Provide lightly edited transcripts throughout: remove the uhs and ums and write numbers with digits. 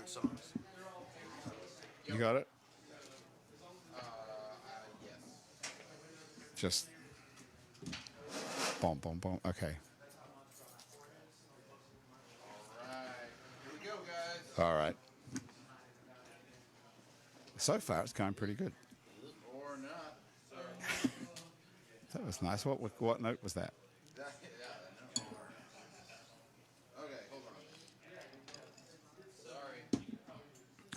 different songs. You got it? Yes. Just boom, boom, boom. Okay. All right. Here we go, guys. All right. So far, it's going pretty good. Or not. So. That was nice. What note was that? Okay, hold on. Sorry.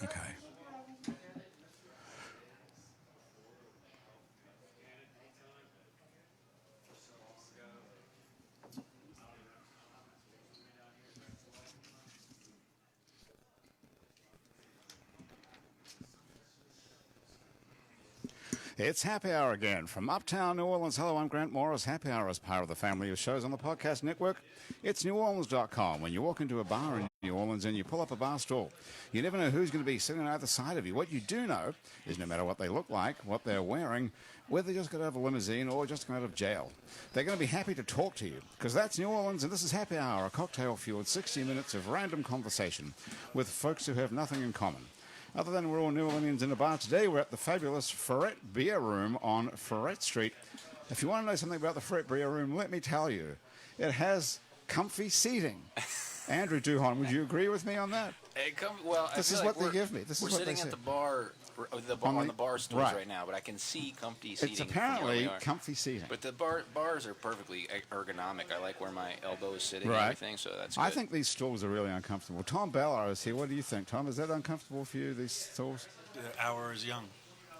Okay. It's Happy Hour again from Uptown New Orleans. Hello, I'm Grant Morris. Happy Hour is part of the family of shows on the podcast network. It's neworleans.com. When you walk into a bar in New Orleans and you pull up a bar stool, you never know who's going to be sitting on either side of you. What you do know is no matter what they look like, what they're wearing, whether they just got out of a limousine or just come out of jail, they're going to be happy to talk to you because that's New Orleans and this is Happy Hour, a cocktail-fueled 60 minutes of random conversation with folks who have nothing in common. Other than we're all New Orleans in a bar today, we're at the fabulous Ferret Beer Room on Ferret Street. If you want to know something about the Ferret Beer Room, let me tell you, it has comfy seating. Andrew Duhon, would you agree with me on that? This is what they give me. This is what they say. We're sitting at the bar, on the bar stools right now, but I can see comfy seating. It's apparently comfy seating. But the bars are perfectly ergonomic. I like where my elbow is sitting and everything, so that's good. I think these stools are really uncomfortable. Tom Ballard is here. What do you think, Tom? Is that uncomfortable for you, these stools? The hour is young.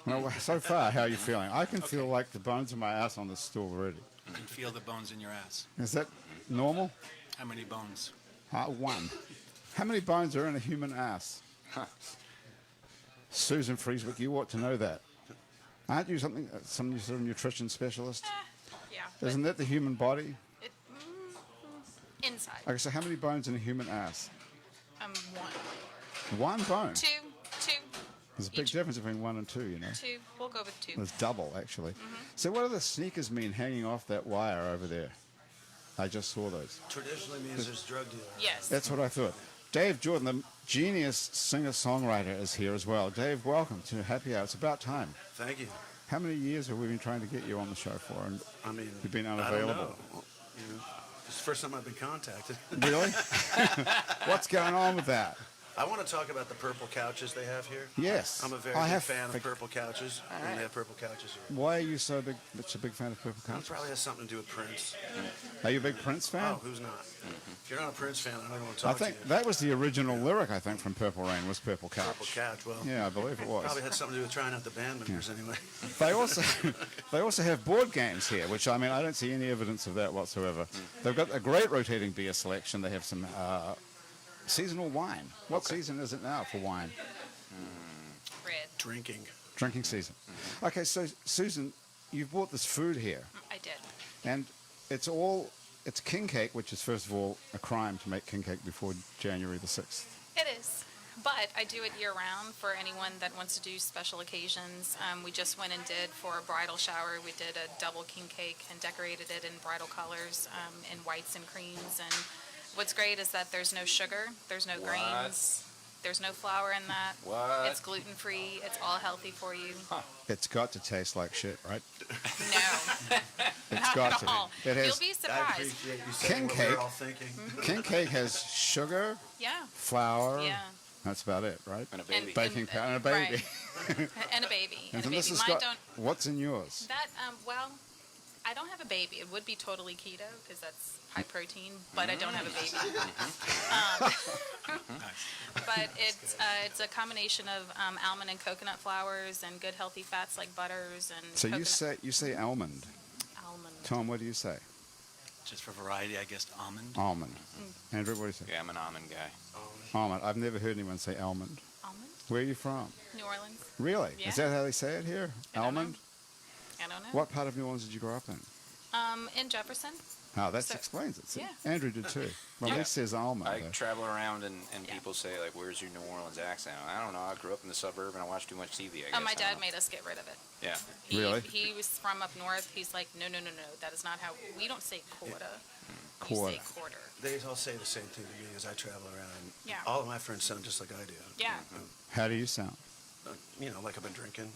Well, so far, how are you feeling? I can feel like the bones of my ass on this stool already. You can feel the bones in your ass. Is that normal? How many bones? One. How many bones are in a human ass? Susan Freeswick, you ought to know that. Aren't you some sort of nutrition specialist? Yeah. Isn't that the human body? Inside. Okay, so how many bones in a human ass? One. One bone? Two. There's a big difference between 1 and 2, you know. Two. We'll go with 2. There's double, actually. Mm-hmm. So what do the sneakers mean hanging off that wire over there? I just saw those. Traditionally means there's drug dealer. Yes. That's what I thought. Dave Jordan, the genius singer-songwriter, is here as well. Dave, welcome to Happy Hour. It's about time. Thank you. How many years have we been trying to get you on the show for? And I mean, you've been I don't unavailable. know. You know, it's the first time I've been contacted. Really? What's going on with that? I want to talk about the purple couches they have here. Yes. I'm a very big fan of purple couches, and they have purple couches here. Why are you such a big fan of purple couches? It probably has something to do with Prince. Are you a big Prince fan? Oh, who's not? If you're not a Prince fan, I don't want to talk to you. I think that was the original lyric, I think, from Purple Rain, was Purple Couch. Purple couch, well. Yeah, I believe it was. Probably had something to do with trying out the band members anyway. They also have board games here, which, I mean, I don't see any evidence of that whatsoever. They've got a great rotating beer selection. They have some seasonal wine. What season is it now for wine? Red. Drinking season. Okay, so Susan, you've bought this food here. I did. And it's king cake, which is, first of all, a crime to make king cake before January the 6th. It is. But I do it year-round for anyone that wants to do special occasions. We just went and did, for a bridal shower, we did a double king cake and decorated it in bridal colors, in whites and creams. And what's great is that there's no sugar, there's no grains, there's no flour in that. What? It's gluten-free. It's all healthy for you. It's got to taste like shit, right? No. It's Not got at to. all. It has, You'll be I surprised. appreciate you saying King what cake. we're all thinking. King cake has sugar, Yeah. flour. Yeah. That's about it, right? And a baby. Baking powder and a baby. Right. And a baby. And And a then baby. this has Mine got, don't. what's in yours? That well, I don't have a baby. It would be totally keto because that's high protein, but I don't have a baby. But it's a combination of almond and coconut flours and good healthy fats like butters and. So coconut. you say almond. Almond. Tom, what do you say? Just for variety, I guess almond. Almond. Andrew, what do you say? Yeah, I'm an almond guy. Almond. I've never heard anyone say almond. Almond. Where are you from? New Orleans. Really? Yeah. Is that how they say it here? I don't know. Almond? I don't know. What part of New Orleans did you grow up in? In Jefferson. Oh, that So- explains it. See? yeah. Andrew did too. Well, Yeah. he says almond. I though. travel around and Yeah. people say, like, where's your New Orleans accent? I don't know. I grew up in the suburb and I watched too much TV, I guess. My I dad don't know. made us get rid of it. Yeah. He, Really? He was from up north. He's like, no. That is not how. We don't say quota. you Quarter. say quarter. They all say the same thing to me as I travel around. Yeah. All of my friends sound just like I do. Yeah. How do you sound? Like I've been drinking.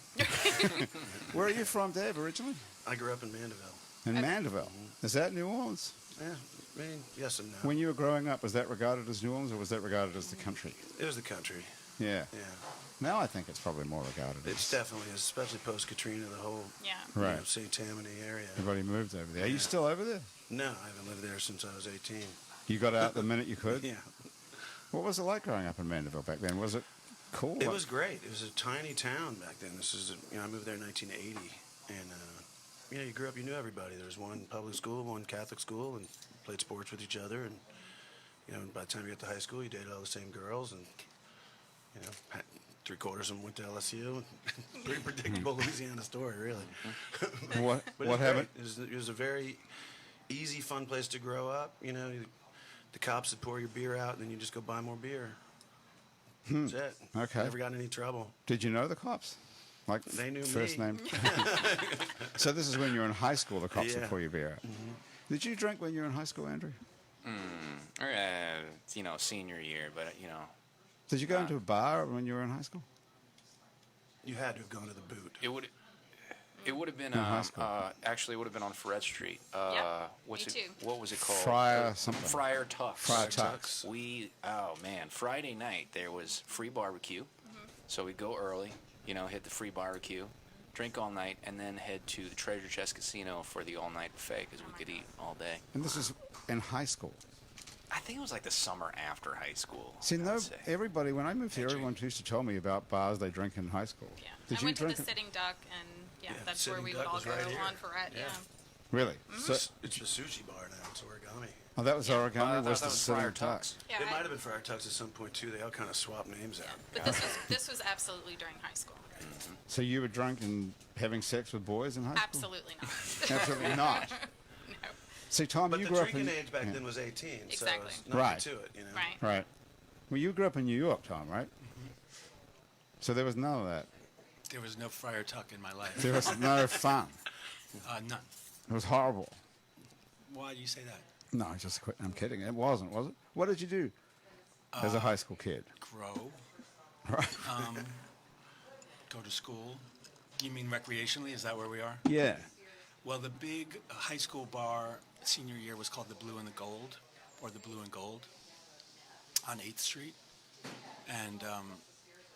Where are you from, Dave, originally? I grew up in Mandeville. In Mandeville. Is that New Orleans? Yeah, I mean, yes and no. When you were growing up, was that regarded as New Orleans or was that regarded as the country? It was the country. Yeah. Yeah. Now I think it's probably more regarded It's as... definitely, especially post-Katrina, the whole Yeah. Right. St. Tammany area. Everybody moved over there. Are you still over there? No, I haven't lived there since I was 18. You got out the minute you could? Yeah. What was it like growing up in Mandeville back then? Was it cool? It was great. It was a tiny town back then. I moved there in 1980, and you grew up, you knew everybody. There was one public school, one Catholic school, and played sports with each other. And by the time you got to high school, you dated all the same girls, and three-quarters of them went to LSU. Pretty predictable Louisiana story, really. What But it was happened? great. It was a very easy, fun place to grow up. The cops would pour your beer out, and then you just go buy more beer. That's it. Okay. Never got in any trouble. Did you know the cops? Like They knew first me. name? So this is when you were in high school, the cops would Yeah. pour your beer out. Did you drink when you were in high school, Andrew? Senior year, but Did you go into a bar when you were in high school? You had to have gone to the boot. it would have been In high school. actually it would have been on Ferret Street. Yep, What's me it? too. What was it called? Friar something. Friar Tuck's. Friar Tuck's. Friday night there was free barbecue, so we'd go early, hit the free barbecue, drink all night, and then head to the Treasure Chest Casino for the all-night buffet because we could eat all day. And this is in high school. I think it was like the summer after high school. See, I would say. everybody, when I moved here, everyone used to tell me about bars they drink in high school. Yeah. Did I you went to drink the it? Sitting Duck, and that's where Sitting we Duck would all was go right here. on Ferret. Yeah. Really? So, It's a sushi bar now. It's origami. oh, that was Yeah. I origami. thought Was that the was Friar Sitting Duck? Tuck's. Yeah, It might have been Friar Tuck's at some point too. They all kind of swapped names out. But this was absolutely during high school. So you were drunk and having sex with boys in high school? Absolutely not. Absolutely not. No. See, Tom, But you the grew up in... drinking age back yeah. then was 18, so Exactly. it's nothing Right. to it, Right. Right. Well, you grew up in New York, Tom, right? So there was none of that. There was no Friar Tuck in my life. There was no fun. None. It was horrible. Why do you say that? No, I'm kidding. It wasn't, was it? What did you do as a high school kid? Grow. Right. Go to school. You mean recreationally? Is that where we are? Yeah. Well, the big high school bar senior year was called the Blue and the Gold, or the Blue and Gold, on 8th Street. And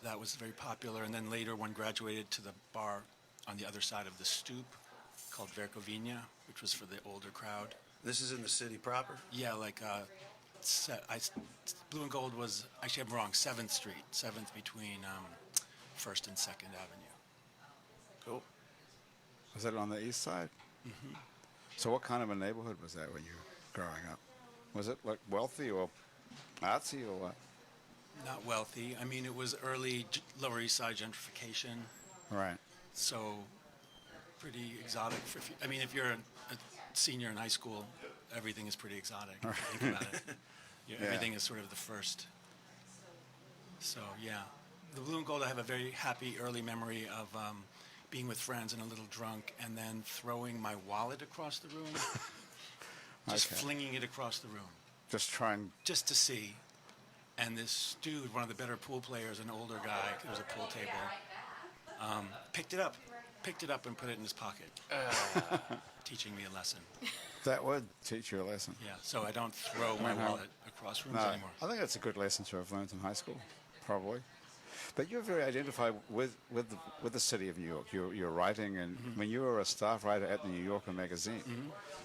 that was very popular. And then later one graduated to the bar on the other side of the Stoop called Verkovina, which was for the older crowd. This is in the city proper. Yeah, like Blue and Gold was, actually I'm wrong, 7th Street, 7th between 1st and 2nd Avenue. Cool. Was that on the east side? Mm-hmm. So what kind of a neighborhood was that when you were growing up? Was it like wealthy or artsy or what? Not wealthy. I mean, it was early Lower East Side gentrification, Right. so pretty exotic. If you're a senior in high school, everything is pretty exotic. If you think about it. Yeah. Everything is sort of the first. So, yeah. The Blue and Gold, I have a very happy early memory of being with friends and a little drunk and then throwing my wallet across the room. Just Okay. flinging it across the room. Just trying. Just to see. And this dude, one of the better pool players, an older guy, there was a pool table, picked it up and put it in his pocket, teaching me a lesson. That would teach you a lesson. Yeah, so I don't throw my wallet across rooms No, anymore. I think that's a good lesson to have learned in high school, probably. But you're very identified with the city of New York. You're writing, and when you were a staff writer at the New Yorker magazine,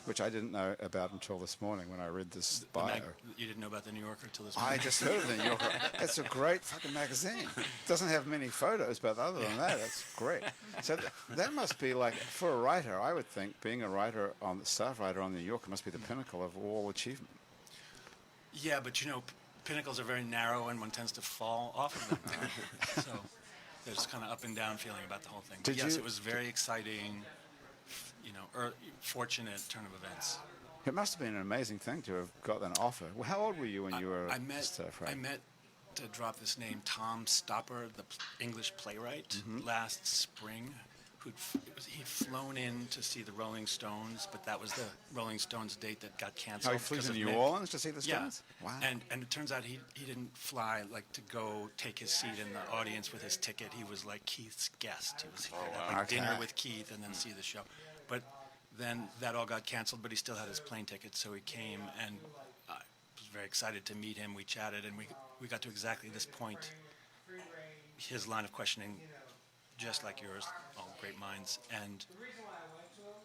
which I didn't know about until this morning when I read this bio. You didn't know about the New Yorker till this I morning? just heard of the New Yorker. It's a great fucking magazine. Doesn't have many photos, but other than that, it's great. So that must be like, for a writer, I would think being a writer staff writer on the New Yorker must be the pinnacle of all achievement. Yeah, but pinnacles are very narrow and one tends to fall off of them. So there's kind of up and down feeling about the whole thing. But Did yes, you- it was very exciting, fortunate turn of events. It must have been an amazing thing to have got an offer. Well, how old were you when you were I a met, staff writer? I met, to drop this name, Tom Stoppard, the English playwright, last spring, he'd flown in to see the Rolling Stones, but that was the Rolling Stones date that got canceled. Oh, he flew to because of New Mick. Orleans to see the Yeah. Stones? Wow. And it turns out he didn't fly like to go take his seat in the audience with his ticket. He was like Keith's guest. He was here to have like dinner Okay. with Keith and then see the show. But then that all got canceled, but he still had his plane ticket, so he came, and I was very excited to meet him. We chatted, and we got to exactly this point. His line of questioning, just like yours, all great minds, and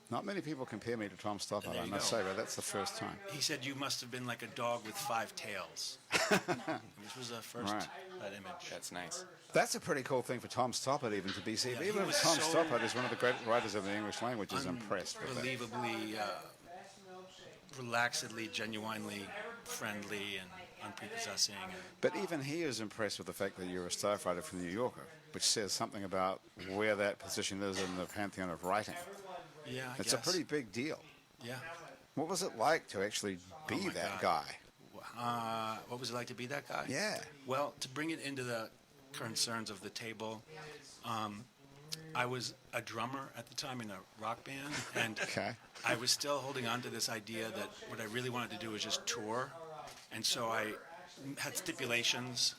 Not many people compare me to Tom Stoppard, There I you must go. say, but that's the first time. he said you must have been like a dog with 5 tails. This was the first Right. that image. That's nice. That's a pretty cool thing for Tom Stoppard even to be seen. Yeah, he Even if was Tom so Stoppard is one of the great writers of the English language, is impressed with that. Unbelievably, relaxedly, genuinely friendly and unprepossessing. And But even he is impressed with the fact that you're a staff writer for the New Yorker, which says something about where that position is in the pantheon of writing. yeah, I It's guess. a pretty big deal. Yeah. What was it like to actually be my that God. guy? What was it like to be that guy? Yeah. Well, to bring it into the concerns of the table, I was a drummer at the time in a rock band, and Okay. I was still holding on to this idea that what I really wanted to do was just tour, and so I had stipulations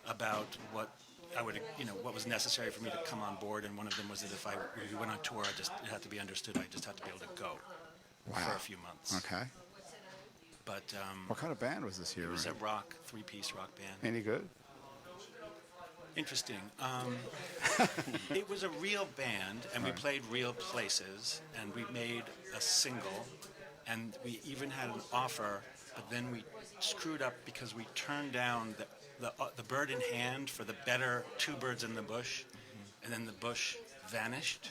about what I would, what was necessary for me to come on board, and one of them was that if we went on tour, it had to be understood. I just had to be able to go for a few months. Okay. But What kind of band was this here? it was a rock, 3-piece rock band. Any good? Interesting. It was a real band, and we played real places, and we made a single, and we even had an offer, but then we screwed up because we turned down the Bird in Hand for the better Two Birds in the Bush, and then the bush vanished,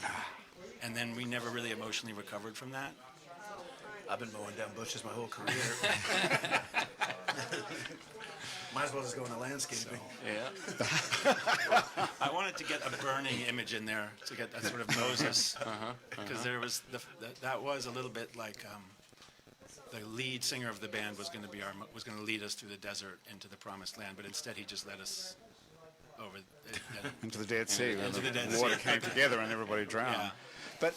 and then we never really emotionally recovered from that. I've been mowing down bushes my whole career. Might as well just go into landscaping. Yeah. I wanted to get a burning image in there to get that sort of Moses, because there was that was a little bit like the lead singer of the band was going to lead us through the desert into the promised land, but instead he just led us over Into the Dead Sea. Into when the Dead water Sea. came together and everybody drowned. Yeah. But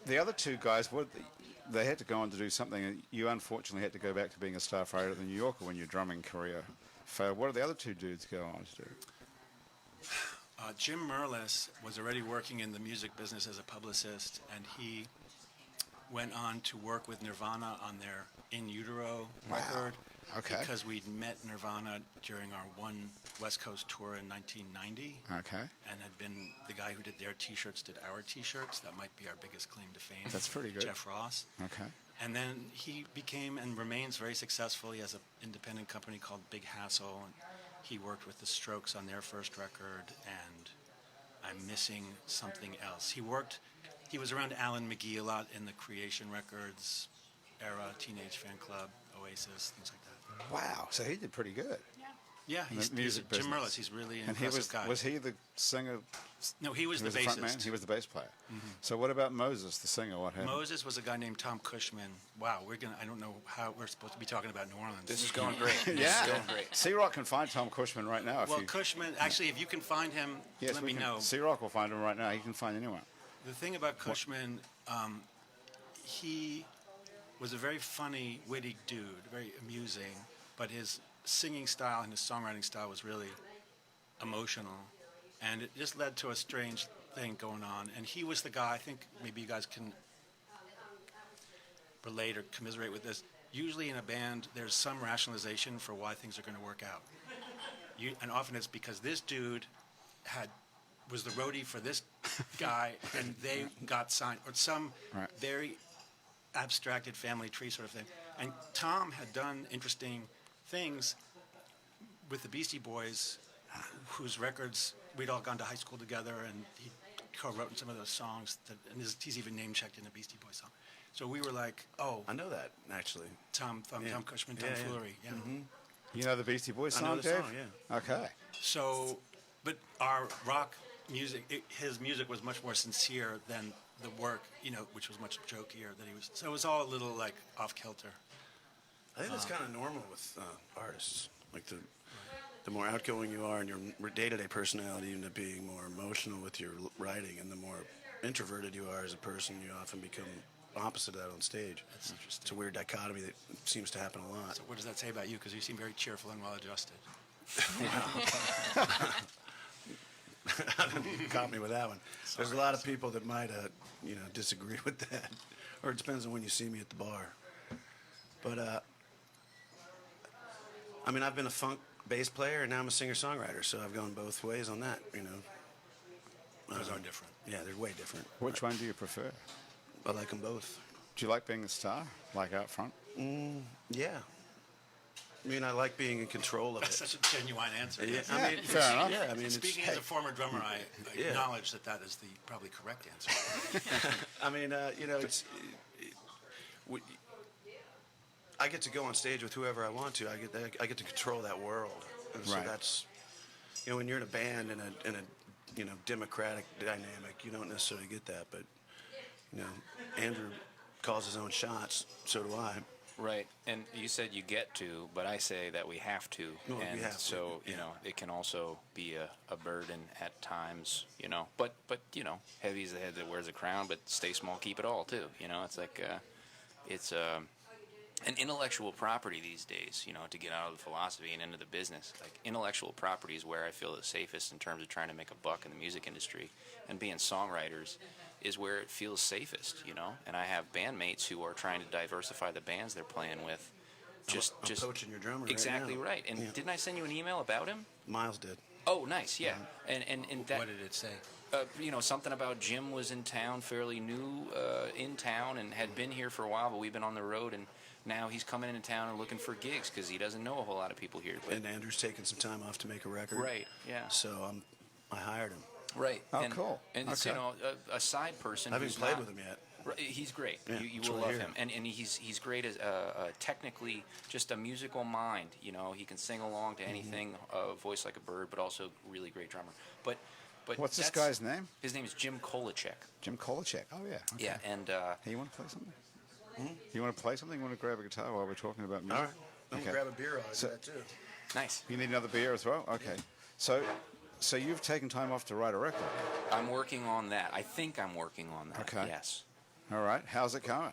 the other two guys, they had to go on to do something. And you unfortunately had to go back to being a staff writer at the New Yorker when your drumming career failed. What did the other two dudes go on to do? Jim Merlis was already working in the music business as a publicist, and he went on to work with Nirvana on their In Utero record. Okay. Because we'd met Nirvana during our one West Coast tour in 1990. Okay. And had been the guy who did their T-shirts, did our T-shirts. That might be our biggest claim to fame. That's pretty good. Jeff Ross. Okay. And then he became and remains very successful. He has an independent company called Big Hassle, and he worked with the Strokes on their first record, and I'm missing something else. He was around Alan McGee a lot in the Creation Records era, Teenage Fan Club, Oasis, things like that. Wow. So he did pretty good. Yeah, In the he's music Jim business. Merlis. He's really an And impressive guy. was he the singer? No, he was He the was the front man? bassist. He was the bass player. So what about Moses, the singer? What happened? Moses was a guy named Tom Cushman. Wow, I don't know how we're supposed to be talking about New Orleans. This is going great. This Yeah. is going great. C-Rock can find Tom Cushman right now. Well, Cushman, actually, if you can find him, Yes, let me know. C-Rock will find him right now. He can find anyone. The thing about Cushman, he was a very funny, witty dude, very amusing, but his singing style and his songwriting style was really emotional, and it just led to a strange thing going on. And he was the guy, I think maybe you guys can relate or commiserate with this. Usually in a band, there's some rationalization for why things are going to work out. And often it's because this dude was the roadie for this guy, and they got signed, or some Right. very abstracted family tree sort of thing. And Tom had done interesting things with the Beastie Boys, whose records we'd all gone to high school together, and he co-wrote some of those songs. And he's even name-checked in a Beastie Boys song. So we were like, oh, I know that, actually. Tom Cushman, Tom Foolery, yeah. You know the Beastie Boys I song, know the Dave? song, yeah. Okay. So, but our rock music, his music was much more sincere than the work, which was much jokier than he was. So it was all a little like off kilter. I think that's kind of normal with artists. Like the the more outgoing you are in your day-to-day personality, you end up being more emotional with your writing, and the more introverted you are as a person, you often become opposite of that on stage. That's interesting. It's a weird dichotomy that seems to happen a lot. So what does that say about you? Because you seem very cheerful and well-adjusted. You caught me with that one. There's a lot of people that might, disagree with that, or it depends on when you see me at the bar. But I've been a funk bass player, and now I'm a singer-songwriter, so I've gone both ways on that. Those are different. Yeah, they're way different. Which one do you prefer? I like them both. Do you like being the star, like out front? Yeah. I like being in control of it. That's such a genuine answer. Yeah, fair enough. Yeah, Speaking as a former drummer, I acknowledge that is the probably correct answer. I get to go on stage with whoever I want to. I get to control that world. And so Right. that's, when you're in a band in a democratic dynamic, you don't necessarily get that. But Andrew calls his own shots. So do I. Right, and you said you get to, but I say that we have to, No, and we have to, so yeah. it can also be a burden at times, But heavy is the head that wears a crown, but stay small, keep it all too. It's like it's an intellectual property these days. To get out of the philosophy and into the business, like intellectual property is where I feel the safest in terms of trying to make a buck in the music industry, and being songwriters is where it feels safest, And I have bandmates who are trying to diversify the bands they're playing with. I'm poaching your drummer. Exactly right. right. And Yeah. didn't I send you an email about him? Miles did. Oh, nice. Yeah. And that. What did it say? Something about Jim was in town, fairly new in town, and had been here for a while, but we've been on the road, and now he's coming into town and looking for gigs because he doesn't know a whole lot of people here. But And Andrew's taking some time off to make a record. right. Yeah. So I hired him. Right. Oh, and, cool. And it's, Okay. a side person. I haven't who's played not- with him yet. Right, he's great. Yeah, You that's will what I love hear. him, and he's great as technically just a musical mind. He can sing along to anything, voice like a bird, but also really great drummer. But What's this that's- guy's name? His name is Jim Kolacek. Jim Kolacek. Oh, yeah. Okay. Yeah, and Hey, you want to play something? You want to play something? You want to grab a guitar while we're talking about music? All right. I'm Okay. gonna grab a beer. I'll do So- that too. nice. You need another beer as well? Okay. So you've taken time off to write a record. I'm working on that. I think I'm working on that. Okay. Yes. All right. How's it going?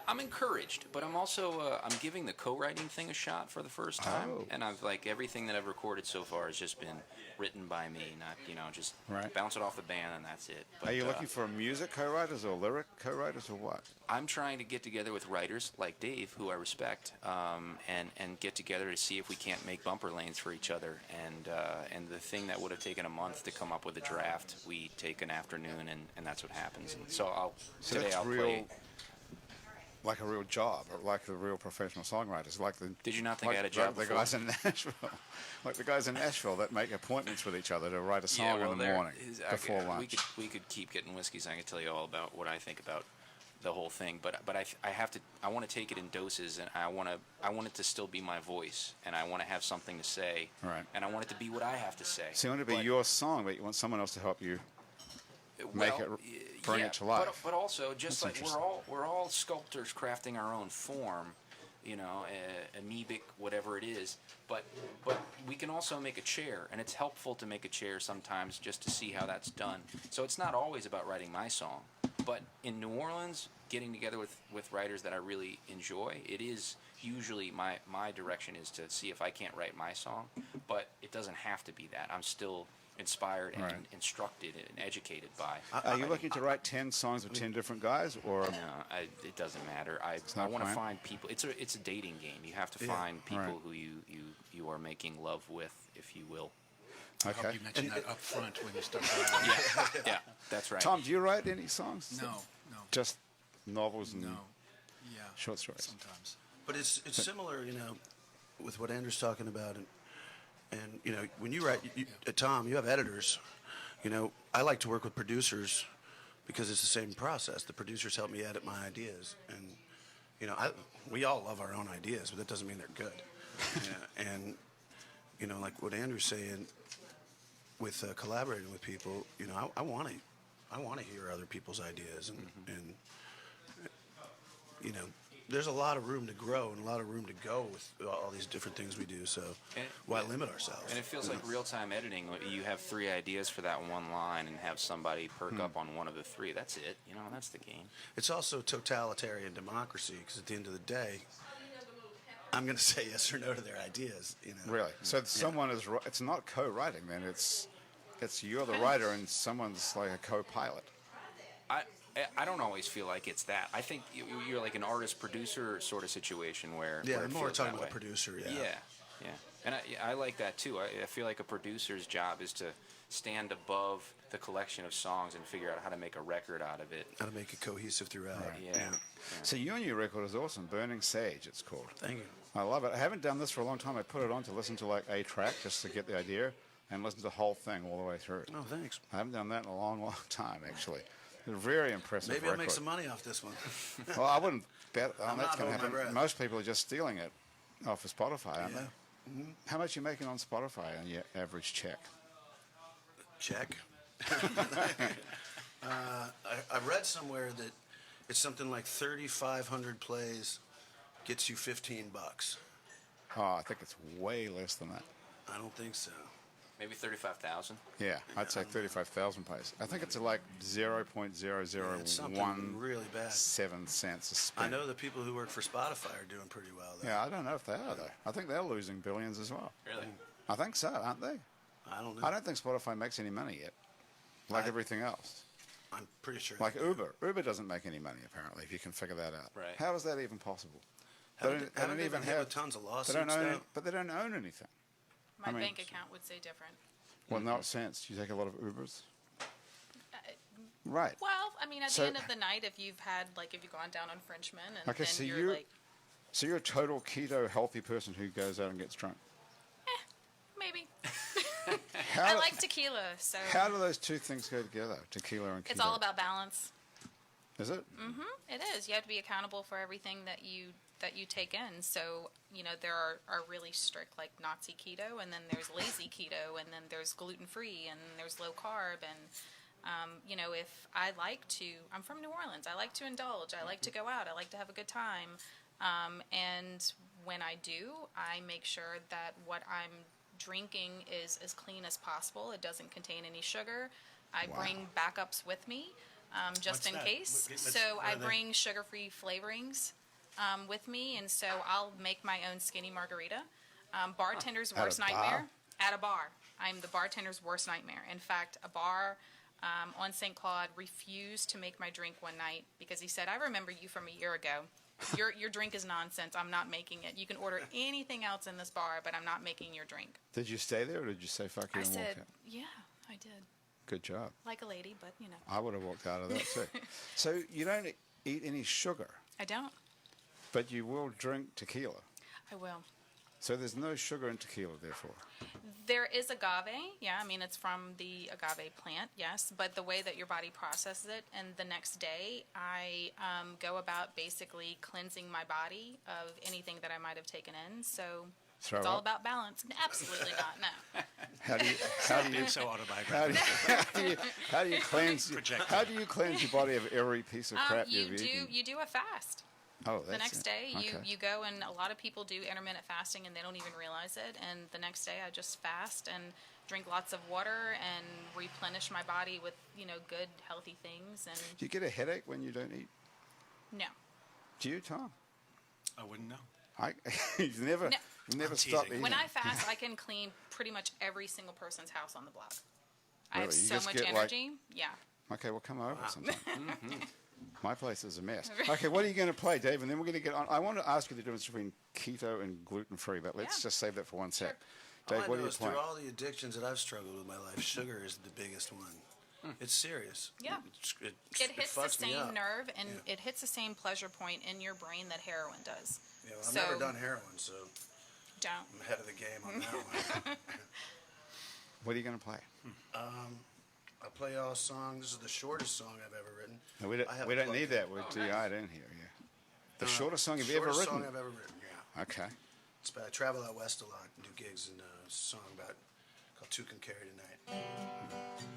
I'm encouraged, but I'm also I'm giving the co-writing thing a shot for the first time, Oh. and I've everything that I've recorded so far has just been written by me, not just Right. bounce it off the band and that's it. But, Are you looking for music co-writers or lyric co-writers or what? I'm trying to get together with writers like Dave, who I respect, and get together to see if we can't make bumper lanes for each other. And the thing that would have taken a month to come up with a draft, we take an afternoon, and that's what happens. And so today that's I'll real, play. like a real job, or like the real professional songwriters, like the. Did you not think I had a like job the before? guys in Nashville, like the guys in Nashville that make appointments with each other to write a song in the morning before lunch. We could keep getting whiskeys. I could tell you all about what I think about the whole thing, but I want to take it in doses, and I want it to still be my voice, and I want to have something to say, Right. and I want it to be what I have to say. So you want it to be But- your song, but you want someone else to help you make it, bring yeah, it to life. But also, just That's like we're all sculptors crafting our own form, amoebic, whatever it is. But we can also make a chair, and it's helpful to make a chair sometimes just to see how that's done. So it's not always about writing my song, but in New Orleans, getting together with writers that I really enjoy, it is usually my direction is to see if I can't write my song, but it doesn't have to be that. I'm still inspired and Right. instructed and educated by. Are you looking to write 10 songs with 10 different guys, or No, it doesn't matter. I not want to planned? find people. It's a dating game. You have to Yeah. find people Right. who you are making love with, if you will. I hope okay? you mention that up front when you start writing. Yeah, that's right. Tom, do you write any songs? No. Just novels and No. Yeah. short stories. Sometimes. But it's similar, with what Andrew's talking about, and when you write, Tom, you have editors. I like to work with producers because it's the same process. The producers help me edit my ideas, and we all love our own ideas, but that doesn't mean they're good. And like what Andrew's saying, with collaborating with people, I want to hear other people's ideas, and there's a lot of room to grow and a lot of room to go with all these different things we do. So why limit ourselves? And it feels like real-time editing. You have 3 ideas for that one line and have somebody perk up on one of the 3. That's it. That's the game. It's also totalitarian democracy because at the end of the day, I'm going to say yes or no to their ideas. Really? So someone is. It's not co-writing then. It's you're the writer and someone's like a co-pilot. I don't always feel like it's that. I think you're like an artist-producer sort of situation where I'm more feels talking that about way. producer. Yeah. And I like that too. I feel like a producer's job is to stand above the collection of songs and figure out how to make a record out of it. How to make it cohesive throughout. Yeah. So your new record is awesome. Burning Sage, it's called. Thank you. I love it. I haven't done this for a long time. I put it on to listen to like a track just to get the idea and listen to the whole thing all the way through. Oh, thanks. I haven't done that in a long, long time, actually. It's a very impressive Maybe record. I'll make some money off this one. Well, I wouldn't bet on I'm that's not going to holding my happen. breath. Most people are just stealing it off of Spotify, aren't Yeah. they? How much are you making on Spotify on your average check? Check. I read somewhere that it's something like 3,500 plays gets you $15. Oh, I think it's way less than that. I don't think so. Maybe 35,000. Yeah, I'd say 35,000 plays. I think it's like It's something 0.0017 really bad. cents a spin. I know the people who work for Spotify are doing pretty well, though. Yeah, I don't know if they are, though. I think they're losing billions as well. Really? I think so, aren't they? I don't know. I don't think Spotify makes any money yet, like everything else. I'm pretty sure. Like Uber. Uber doesn't make any money, apparently, if you can figure that out. Right. How is that even possible? Haven't they been hit with tons of They lawsuits, don't own though? it, but they don't own anything. My I mean- bank account would say different. Well, no sense. Do you take a lot of Ubers? Right. Well, I mean, at So- the end of the night, if you've gone down on Frenchmen, and Okay, then so you're you're- like, So you're a total keto healthy person who goes out and gets drunk. maybe. How, I like tequila, so how do those two things go together? Tequila and keto. it's all about balance. Is it? It is. You have to be accountable for everything that you take in. So, there are really strict, like Nazi keto, and then there's lazy keto, and then there's gluten-free, and there's low carb. And, if I'm from New Orleans, I like to indulge. I like to go out. I like to have a good time. And when I do, I make sure that what I'm drinking is as clean as possible. It doesn't contain any sugar. I bring backups with me. Just What's in that? case. What So are I they? bring sugar-free flavorings with me, and so I'll make my own skinny margarita. Bartender's At a worst bar? nightmare. At a bar. I'm the bartender's worst nightmare. In fact, a bar on St. Claude refused to make my drink one night because he said, "I remember you from a year ago. Your drink is nonsense. I'm not making it. You can order anything else in this bar, but I'm not making your drink." Did you stay there or did you say fuck you I and walk said, out? "Yeah, I did. Good job. Like a lady, but I would have walked out of that too. So you don't eat any sugar, I don't. but you will drink tequila. I will." So there's no sugar in tequila, therefore. There is agave, yeah. I mean, it's from the agave plant, yes. But the way that your body processes it, and the next day, I go about basically cleansing my body of anything that I might have taken in. So Throw it's all up? about balance. Absolutely not. No. How do you It's so autobiographical. how do you cleanse Projecting. how do you cleanse your body of every piece of crap You you've eaten? do a fast. Oh, that's The next it. day, Okay. you go, and a lot of people do intermittent fasting, and they don't even realize it. And the next day, I just fast and drink lots of water and replenish my body with good healthy things. And Do you get a headache when you don't eat? no, Do you, Tom? I wouldn't know. You've never No. never I'm stopped teasing. eating. when I fast, I can clean pretty much every single person's house on the block. I have Really? You so just much get, like- energy. Yeah. Okay, well, come over sometime. My place is a mess. Okay, what are you going to play, Dave? And then we're going to get on. I want to ask you the difference between keto and gluten-free, but let's Yeah. just save that for one sec. Sure. All Dave, I what are know you is playing? through all the addictions that I've struggled with in my life, sugar is the biggest one. It's serious. Yeah. It It hits the fucks me same up. nerve, and Yeah. it hits the same pleasure point in your brain that heroin does. Yeah, well, I've So- never done heroin, so Don't. I'm ahead of the game on that one. What are you going to play? I play all songs. This is the shortest song I've ever written. No, we I have don't plugged need it. that. We're DI'd in here, yeah. The shortest song you've ever Shortest written? song I've ever written, yeah. Okay. It's about, I travel out west a lot and do gigs, and it's a song called Two Can Carry Tonight.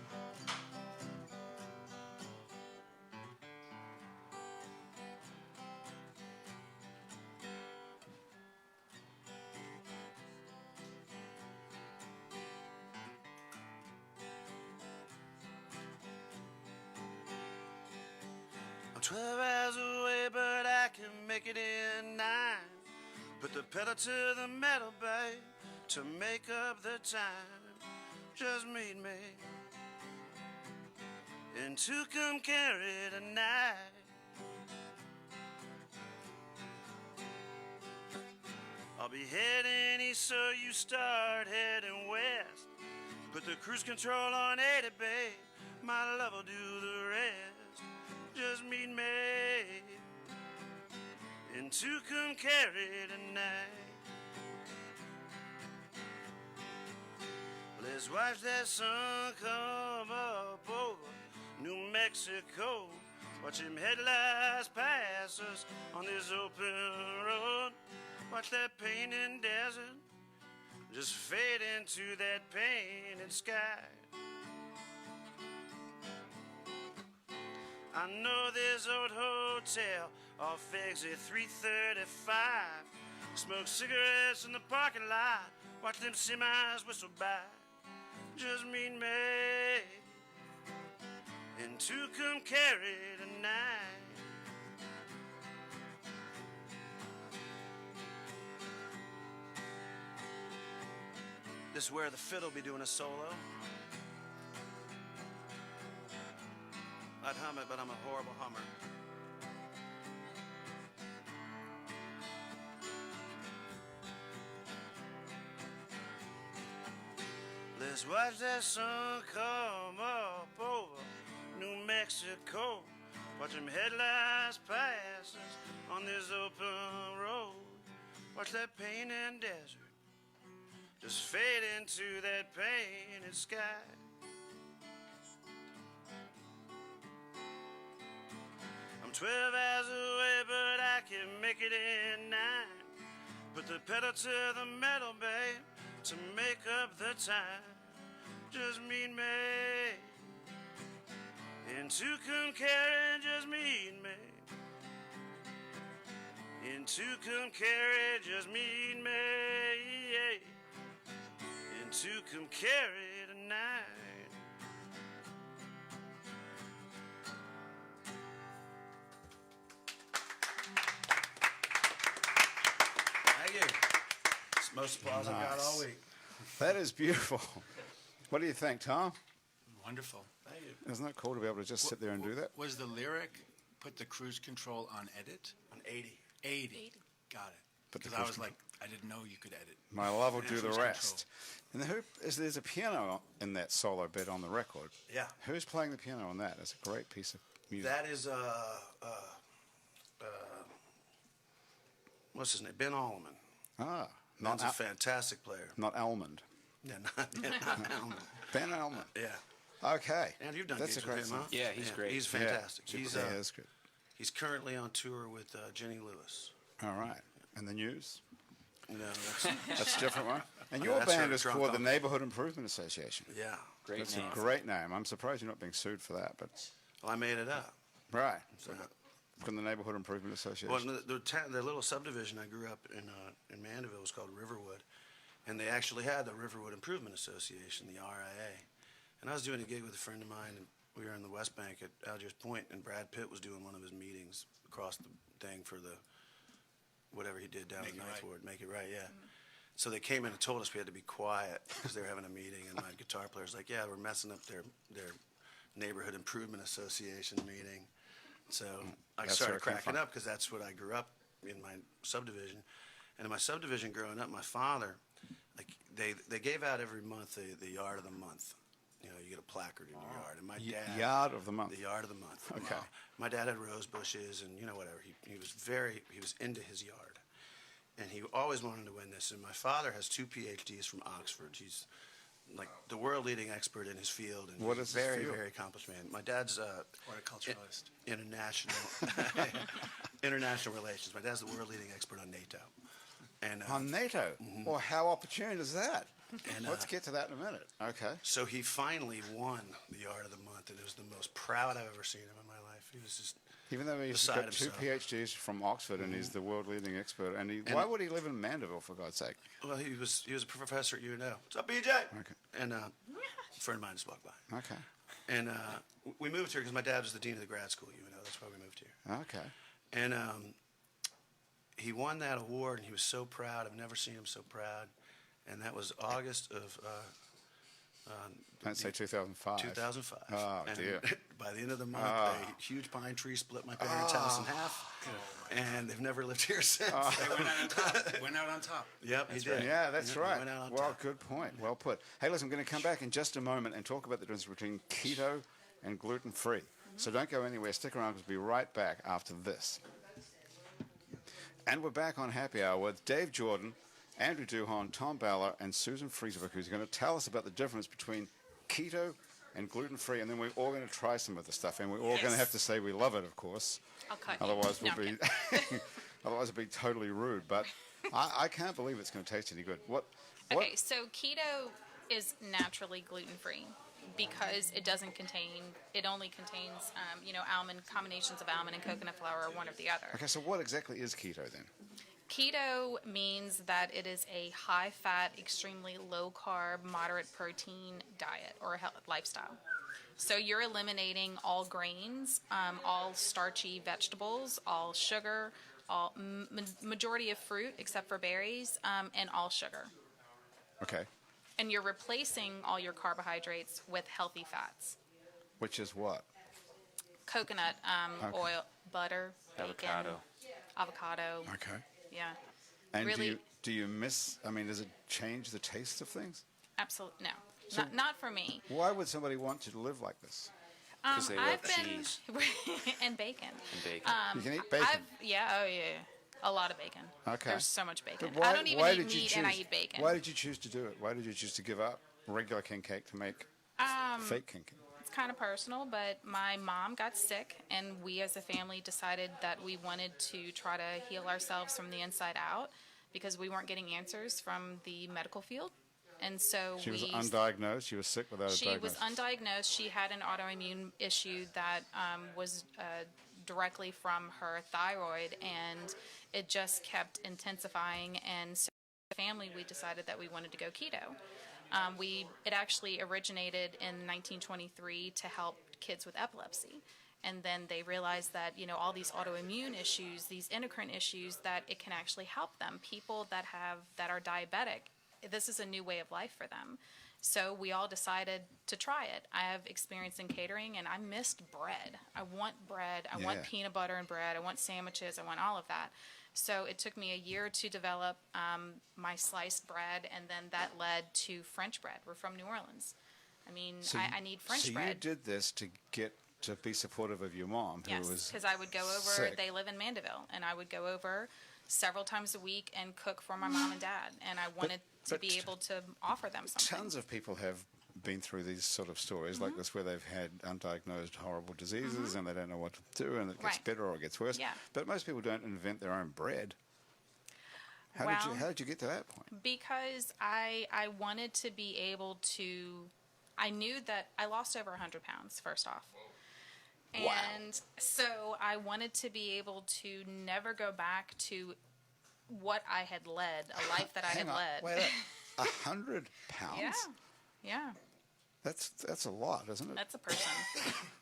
12 hours away, but I can make it in 9. Put the pedal to the metal, babe, to make up the time. Just meet me in Tucumcari tonight. I'll be heading east, so you start heading west. Put the cruise control on 80, babe. My love will do the rest. Just meet me in Tucumcari tonight. Let's watch that sun come up over New Mexico. Watch them headlights pass us on this open road. Watch that painted desert just fade into that painted sky. I know this old hotel off exit 335. Smoke cigarettes in the parking lot. Watch them semis whistle by. Just meet me in Tucumcari tonight. This is where the fiddle be doing a solo. I'd hum it, but I'm a horrible hummer. Let's watch that sun come up over New Mexico. Watch them headlights pass us on this open road. Watch that painted desert just fade into that painted sky. I'm 12 hours away, but I can make it in 9. Put the pedal to the metal, babe, to make up the time. Just meet me in Tucumcari, just meet me in Tucumcari, just meet me, yeah. In Tucumcari tonight. Thank you. It's the most applause I've got all week. That is beautiful. What do you think, Tom? Wonderful. Thank you. Isn't that cool to be able to just sit there and do that? Was the lyric, put the cruise control on edit? On 80. 80. Got it. Put the Because I cruise was control. like, I didn't know you could edit. My love will do the Cruise rest. And there's a piano in that solo bit on the record. Yeah. Who's playing the piano on that? It's a great piece of music. That is, what's his name? Ben Allman. Ah, Ben's a fantastic player. not Almond. Yeah, not Allman. Ben Almond. Yeah. Okay. And you've done That's gigs a great with him, song. huh? Yeah, he's great. He's fantastic. Yeah, He's yeah, that's good. he's currently on tour with Jenny Lewis. All right. And the news? No, That's a different one. And Yeah, your that's band her is drunk called the uncle. Neighborhood Improvement Association. yeah. Great That's name. a great name. I'm surprised you're not being sued for that, but Well, I made it up. right. So, From the Neighborhood Improvement Association. well, the little subdivision I grew up in Mandeville was called Riverwood, and they actually had the Riverwood Improvement Association, the RIA. And I was doing a gig with a friend of mine, and we were in the West Bank at Algiers Point, and Brad Pitt was doing one of his meetings across the thing for the whatever he did down Make at It Ninth Right. Ward, Make It Right, yeah. So they came in and told us we had to be quiet because they were having a meeting, and my guitar player's like, "Yeah, we're messing up their Neighborhood Improvement Association meeting." So I That's started where it came cracking from. up because that's what I grew up in my subdivision. And in my subdivision growing up, my father, like they gave out every month the yard of the month. You know, you get a placard in your yard. And my dad, Yard of the Month. the yard of the month. Okay. My dad had rose bushes and whatever. He was into his yard, and he always wanted to win this. And my father has 2 PhDs from Oxford. He's like the world leading expert in his field, and What is his very, field? very accomplished man. My dad's Horticulturalist. international international relations. My dad's the world leading expert on NATO. And On NATO? Well, how opportune is that? And, Let's get to that in a minute. Okay. so he finally won the yard of the month, and it was the most proud I've ever seen him in my life. He was just Even though he's beside got 2 himself. PhDs from Oxford and he's the world leading expert, and why would he live in Mandeville, for God's sake? Well, he was a professor at UNO. What's up, BJ? Okay. And a friend of mine just walked by. Okay. And we moved here because my dad was the dean of the grad school, that's why we moved here. Okay. And he won that award, and he was so proud. I've never seen him so proud. And that was August of Don't say 2005. 2005. Oh, and dear. By the end of the month, a huge pine tree split my parents' house in half, and they've never lived here since. They went out on top. Went out on top. Yep, he did. Yeah, that's He right. went out on Well, top. good point. Well put. Hey, listen, I'm going to come back in just a moment and talk about the difference between keto and gluten-free. So don't go anywhere. Stick around because we'll be right back after this. And we're back on Happy Hour with Dave Jordan, Andrew Duhon, Tom Ballard, and Susan Freeswick, who's going to tell us about the difference between keto and gluten-free, and then we're all going to try some of the stuff, and we're all going to have to say we love it, of course. I'll cut you. Otherwise, No, we'll I'm be otherwise it'll be totally rude. But I can't believe it's going to taste any good. What? Okay, so keto is naturally gluten-free because it only contains, combinations of almond and coconut flour or one or the other. Okay, so what exactly is keto then? Keto means that it is a high-fat, extremely low-carb, moderate protein diet or lifestyle. So you're eliminating all grains, all starchy vegetables, all sugar, all majority of fruit except for berries, and all sugar. Okay, And you're replacing all your carbohydrates with healthy fats. which is what? Coconut Okay. oil, butter, bacon, Avocado. avocado. Okay. Yeah. And Really- do you miss? I mean, does it change the taste of things? Absolutely no. So- Not for me. Why would somebody want to live like this? Because they I've love been cheese and bacon. and bacon. You can eat bacon. A lot of bacon. Okay. There's so much bacon. But I don't even eat did you meat and I choose- eat bacon. Why did you choose to do it? Why did you choose to give up regular king cake to make fake king cake? It's kind of personal, but my mom got sick, and we as a family decided that we wanted to try to heal ourselves from the inside out because we weren't getting answers from the medical field. And so She was undiagnosed. She was sick without a She was diagnosis. undiagnosed. She had an autoimmune issue that was directly from her thyroid, and it just kept intensifying. And so, as a family, we decided that we wanted to go keto. It actually originated in 1923 to help kids with epilepsy. And then they realized that, all these autoimmune issues, these endocrine issues, that it can actually help them. People that are diabetic, this is a new way of life for them. So we all decided to try it. I have experience in catering, and I missed bread. I want bread. I want Yeah. peanut butter and bread. I want sandwiches. I want all of that. So it took me a year to develop my sliced bread, and then that led to French bread. We're from New Orleans. I mean, I need French bread. So you did this to be supportive of your mom, who Yes, was because I would go over. sick. They live in Mandeville, and I would go over several times a week and cook for my mom and dad. And I wanted to but be able to offer them something. Tons of people have been through these sort of stories Mm-hmm. like this, where they've had undiagnosed horrible diseases and they don't know what to do, and it gets Right. better or it gets worse. Yeah. But most people don't invent their own bread. How Well- did you get to that point? Because I wanted to be able to. I knew that I lost over 100 pounds, first off. Wow. And so I wanted to be able to never go back to what I had led, a life that I had Hang on, led. wait, 100 pounds? Yeah. Yeah. That's a lot, isn't it? That's a person.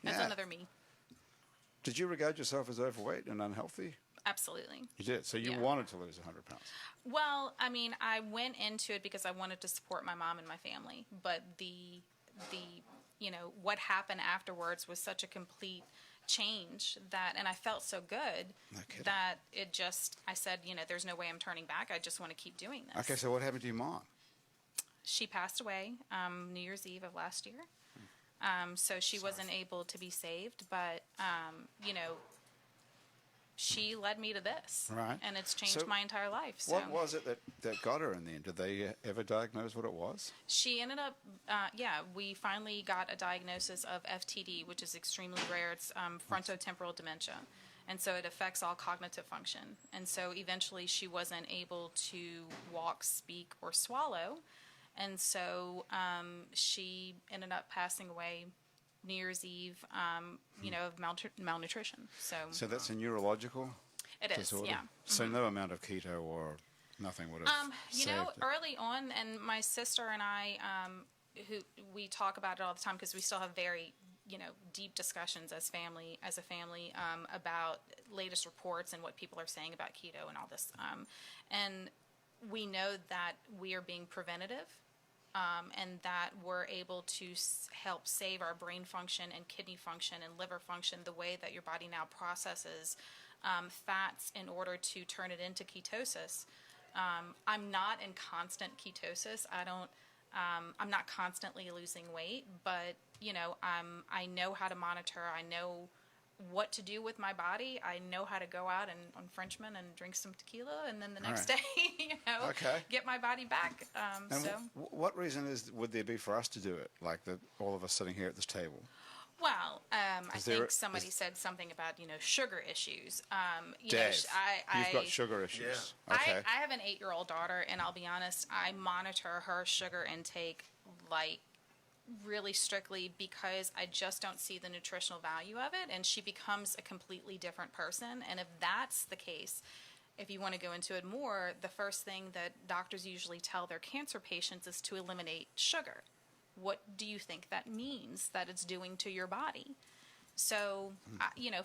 That's Yeah. another me. Did you regard yourself as overweight and unhealthy? Absolutely. You did. So you Yeah. wanted to lose 100 pounds. Well, I mean, I went into it because I wanted to support my mom and my family, but the what happened afterwards was such a complete change and I felt so good No kidding. that I said, there's no way I'm turning back. I just want to keep doing this. Okay, so what happened to your mom? She passed away New Year's Eve of last year. So she wasn't able to be saved, but she led me to this, Right. and it's changed So my entire life. So What was it that got her in the end? Did they ever diagnose what it was? she ended up, we finally got a diagnosis of FTD, which is extremely rare. It's frontotemporal dementia. And so it affects all cognitive function. And so eventually she wasn't able to walk, speak, or swallow. And so she ended up passing away New Year's Eve, of malnutrition. So that's a neurological It is, disorder? yeah. So no amount of keto or nothing would have saved it. Early on, and my sister and I, who we talk about it all the time because we still have very deep discussions as a family about latest reports and what people are saying about keto and all this. And we know that we are being preventative, and that we're able to help save our brain function and kidney function and liver function, the way that your body now processes fats in order to turn it into ketosis. I'm not in constant ketosis. I'm not constantly losing weight, but I know how to monitor. I know what to do with my body. I know how to go out and on Frenchman and drink some tequila, and then the next day, Okay. get my body back. And what reason would there be for us to do it? Like all of us sitting here at this table. Well, I think somebody said something about sugar issues. Dave, you've got sugar issues. Yeah. Okay. I have an 8-year-old daughter, and I'll be honest, I monitor her sugar intake like really strictly, because I just don't see the nutritional value of it, and she becomes a completely different person. And if that's the case, if you want to go into it more, the first thing that doctors usually tell their cancer patients is to eliminate sugar. What do you think that means that it's doing to your body? So,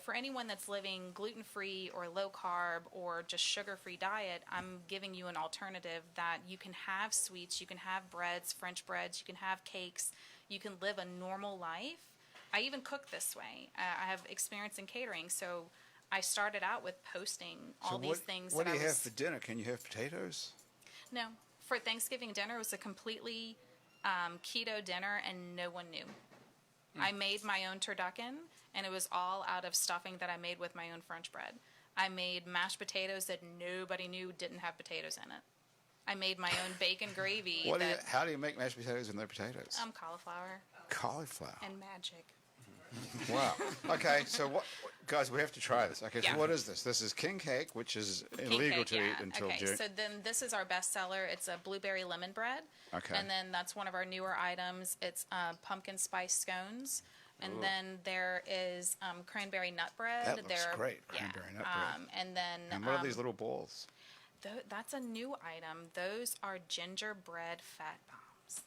for anyone that's living gluten-free or low-carb or just sugar-free diet, I'm giving you an alternative that you can have sweets, you can have breads, French breads, you can have cakes, you can live a normal life. I even cook this way. I have experience in catering, so I started out with posting all these things. What do you have for dinner? Can you have potatoes? No. For Thanksgiving dinner, it was a completely keto dinner, and no one knew. I made my own turducken, and it was all out of stuffing that I made with my own French bread. I made mashed potatoes that nobody knew didn't have potatoes in it. I made my own bacon gravy. How do you make mashed potatoes with no potatoes? Cauliflower. Cauliflower. And magic. Wow. Okay, so guys, we have to try this. Okay, so what is this? This is king cake, which is illegal to eat until June. So then this is our best seller. It's a blueberry lemon bread. Okay. And then that's one of our newer items. It's pumpkin spice scones. And then there is cranberry nut bread. That looks great, cranberry nut bread. And then... And what are these little balls? That's a new item. Those are gingerbread fat bombs.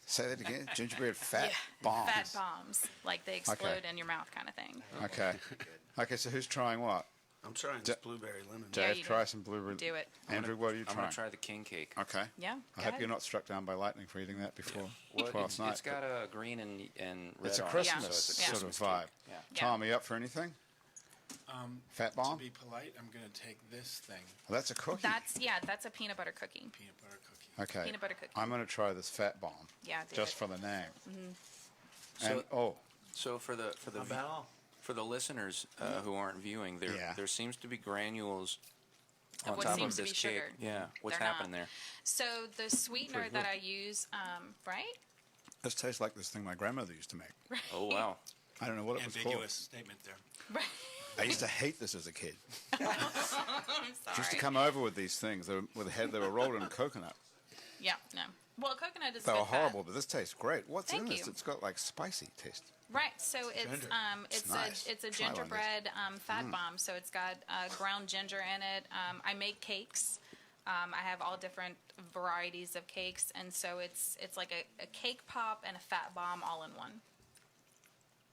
Say that again. Gingerbread fat bombs. Fat bombs. Like they explode in your mouth kind of thing. Okay. Okay, so who's trying what? I'm trying this blueberry lemon. Dave, try some blueberry. Do it. Andrew, what are you I'm trying? going to try the king cake. Okay. Yeah. I hope you're not struck down by lightning for eating that before last night. It's got a green and red It's a on it, Christmas so it's a sort of Christmas vibe. cake. Yeah. Tom, are you up for anything? Fat bomb? To be polite, I'm going to take this thing, Well, that's a cookie. That's a peanut butter cookie. peanut butter cookie. Okay. Peanut butter cookie. I'm going to try this fat bomb. Yeah, do Just it. for the name. So- And So for the About all. for the listeners who aren't viewing, there seems to be granules on what top seems of to be this cake. sugar. Yeah, what's They're happening not. there? So the sweetener that I use, right? this tastes like this thing my grandmother used to make. Oh wow! I don't know what it was called. Ambiguous statement there. Right. I used to hate this as a kid. I'm She used to sorry. come over with these things. They were rolled in coconut. Yeah, no. Well, coconut is They good were fat. horrible, but this tastes great. What's in Thank this? you. It's got like spicy taste. Right. So it's It's nice. it's a Try one of gingerbread fat bomb. So it's got ground ginger in it. I make cakes. I have all different varieties of cakes, and so it's like a cake pop and a fat bomb all in one.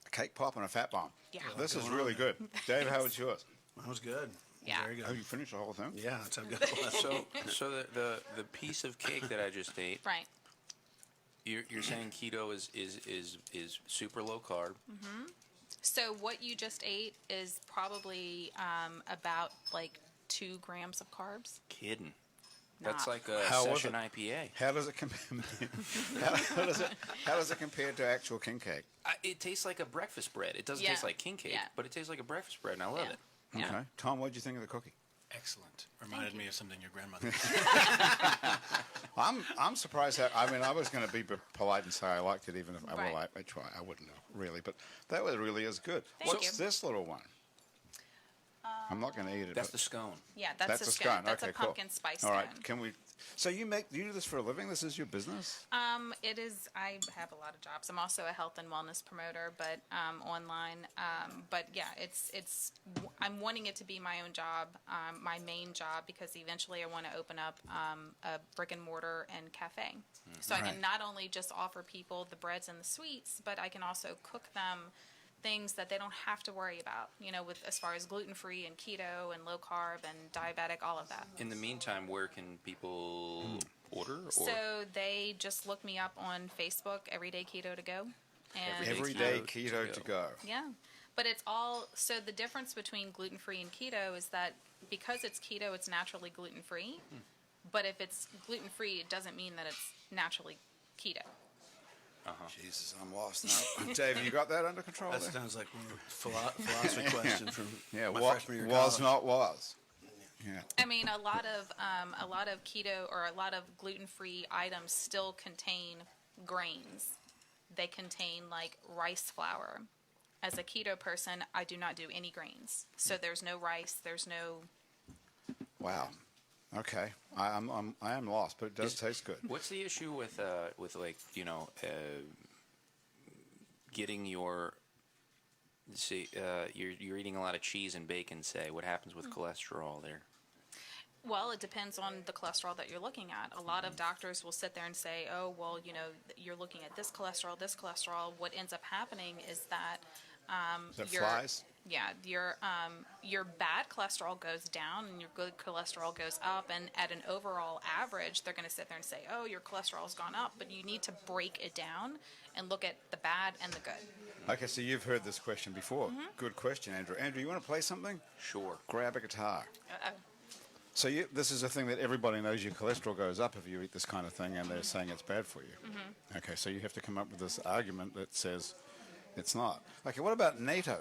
A cake pop and a fat bomb. Yeah. This is really good. Dave, how was yours? That was good. Yeah. Very good. Oh, you finished the whole thing? Yeah, that's how good it was. So the piece of cake that I just ate, Right. you're saying keto is super low carb. So what you just ate is probably about like 2 grams of carbs. Kidding. That's Not. like a How was session it? IPA. How does it compare? how does it compare to actual king cake? It tastes like a breakfast bread. It doesn't Yeah. taste like king cake, Yeah. but it tastes like a breakfast bread, and I love Yeah. it. Yeah. Okay. Tom, what did you think of the cookie? Excellent. Reminded me of something your grandmother. I'm surprised. I was going to be polite and say I liked it, even if Right. I try. I wouldn't know really, but that was really is good. Thank What's you. this little one? I'm not going to eat it. That's but the scone. Yeah, that's a a scone. That's Okay, a cool. pumpkin spice All right. scone. Can we? So you do this for a living? This is your business? It is. I have a lot of jobs. I'm also a health and wellness promoter, but online. But yeah, it's. I'm wanting it to be my own job, my main job, because eventually I want to open up a brick and mortar and cafe. So I Right. can not only just offer people the breads and the sweets, but I can also cook them things that they don't have to worry about, with as far as gluten-free and keto and low carb and diabetic, all of that. In the meantime, where can people order? Or So they just look me up on Facebook, Everyday Keto to go. And Everyday Keto Keto to to go. yeah, but it's all, so the difference between gluten-free and keto is that because it's keto, it's naturally gluten-free. But if it's gluten-free, it doesn't mean that it's naturally keto. Jesus, I'm lost now. Dave, you got that under control That there? sounds like one philosophy question from Yeah, my what freshman year of was college. not was. Yeah. I mean, a lot of keto or a lot of gluten-free items still contain grains. They contain like rice flour. As a keto person, I do not do any grains. So there's no rice, there's no. Wow. Okay. I am lost, but it does taste good. what's the issue with like getting your you're eating a lot of cheese and bacon, say? What happens with cholesterol there? Well, it depends on the cholesterol that you're looking at. A lot of doctors will sit there and say, oh, well, you're looking at this cholesterol, this cholesterol. What ends up happening is that Is that flies? yeah, your bad cholesterol goes down and your good cholesterol goes up. And at an overall average, they're going to sit there and say, oh, your cholesterol's gone up. But you need to break it down and look at the bad and the good. Okay, so you've heard this question before. Good question, Andrew. Andrew, you want to play something? Sure. Grab a guitar. Uh-oh. So this is a thing that everybody knows. Your cholesterol goes up if you eat this kind of thing, and they're saying it's bad for you. Okay, so you have to come up with this argument that says it's not. Okay, what about NATO?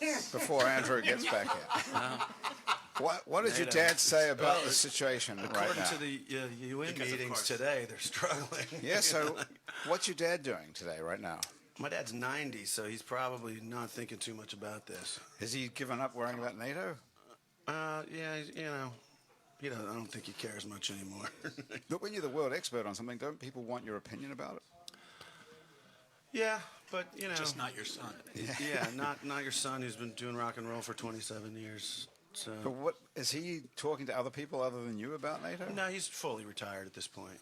Before Andrew gets back here. What did your NATO. dad say about Well, the situation right According now? to the UN Because of meetings course. today, they're struggling. Yeah, so what's your dad doing today, right now? My dad's 90, so he's probably not thinking too much about this. Has he given up worrying about NATO? Yeah, I don't think he cares much anymore. But when you're the world expert on something, don't people want your opinion about it? Yeah, but Just not your son. yeah, not your son who's been doing rock and roll for 27 years. So But what is he talking to other people other than you about NATO? no, he's fully retired at this point.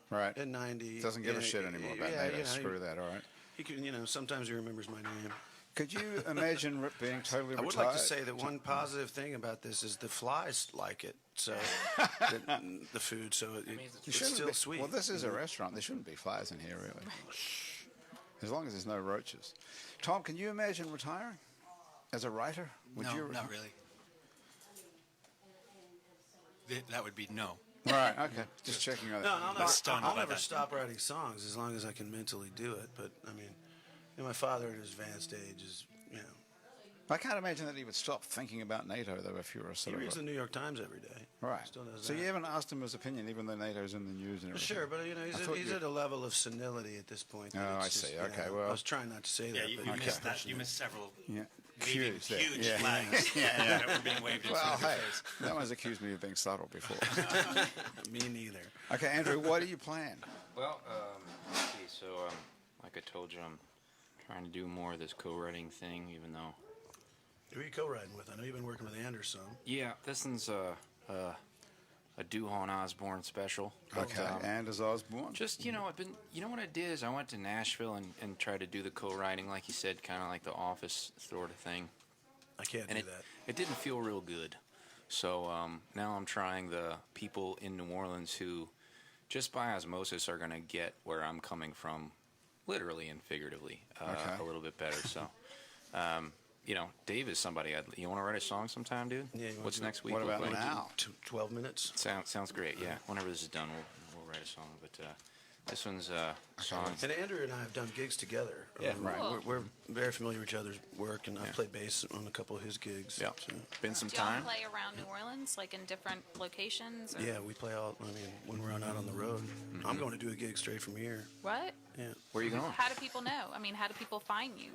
Right. At 90, Doesn't give a shit anymore about NATO. Screw that, all right. He can, sometimes he remembers my name. Could you imagine Rip being totally I retired? would like to say that one positive thing about this is the flies like it. So the food, so You it's shouldn't still be- sweet. Well, this is a restaurant. There shouldn't be flies in here, really. As long as there's no roaches. Tom, can you imagine retiring as a writer? Would No, you? not really. That would be no. Right. Okay. Just checking on that. No, stunned I'll by never that. stop writing songs as long as I can mentally do it. But I mean, my father at his advanced age is, I can't imagine that he would stop thinking about NATO, though, if you were a he sort of reads the New York Times every day. right. Still does So that. you haven't asked him his opinion, even though NATO's in the news and everything. Sure, but I thought he's you- at a level of senility at this point. that Oh, it's I just, see. you Okay, know, well- I was trying not to say Yeah, that. you but missed that. You missed several Yeah. waving Cues there. huge Yeah. flags that were being waved in Well, front of your hey, face. no one's accused me of being subtle before. Me neither. Okay, Andrew, what do you plan? Well, let's see. So, like I told you, I'm trying to do more of this co-writing thing, even though. Who are you co-writing with? I know you've been working with Anderson. Yeah, this one's a Duhon Osborne special. But, Okay, Anders Osborne. just I've been. You know what I did is I went to Nashville and tried to do the co-writing, like you said, kind of like the Office sort of thing. I can't And do that. it didn't feel real good. So now I'm trying the people in New Orleans who, just by osmosis, are going to get where I'm coming from, literally and figuratively, Okay. a little bit better. So, Dave is somebody. You want to write a song sometime, dude? Yeah, you want What's to- next week? what look about like? now? 12 minutes. Sounds great. Yeah. Whenever this is done, we'll write a song. But this one's a song. And Andrew and I have done gigs together. Yeah. Right. Cool. We're very familiar with each other's work, and Yeah. I've played bass on a couple of his gigs. Yeah. So, Been some Do y'all time. play around New Orleans, like in different locations? Or yeah, we play when we're out on the road. I'm going to do a gig straight from here. What? Yeah. Where are you going? How do people know? I mean, how do people find you?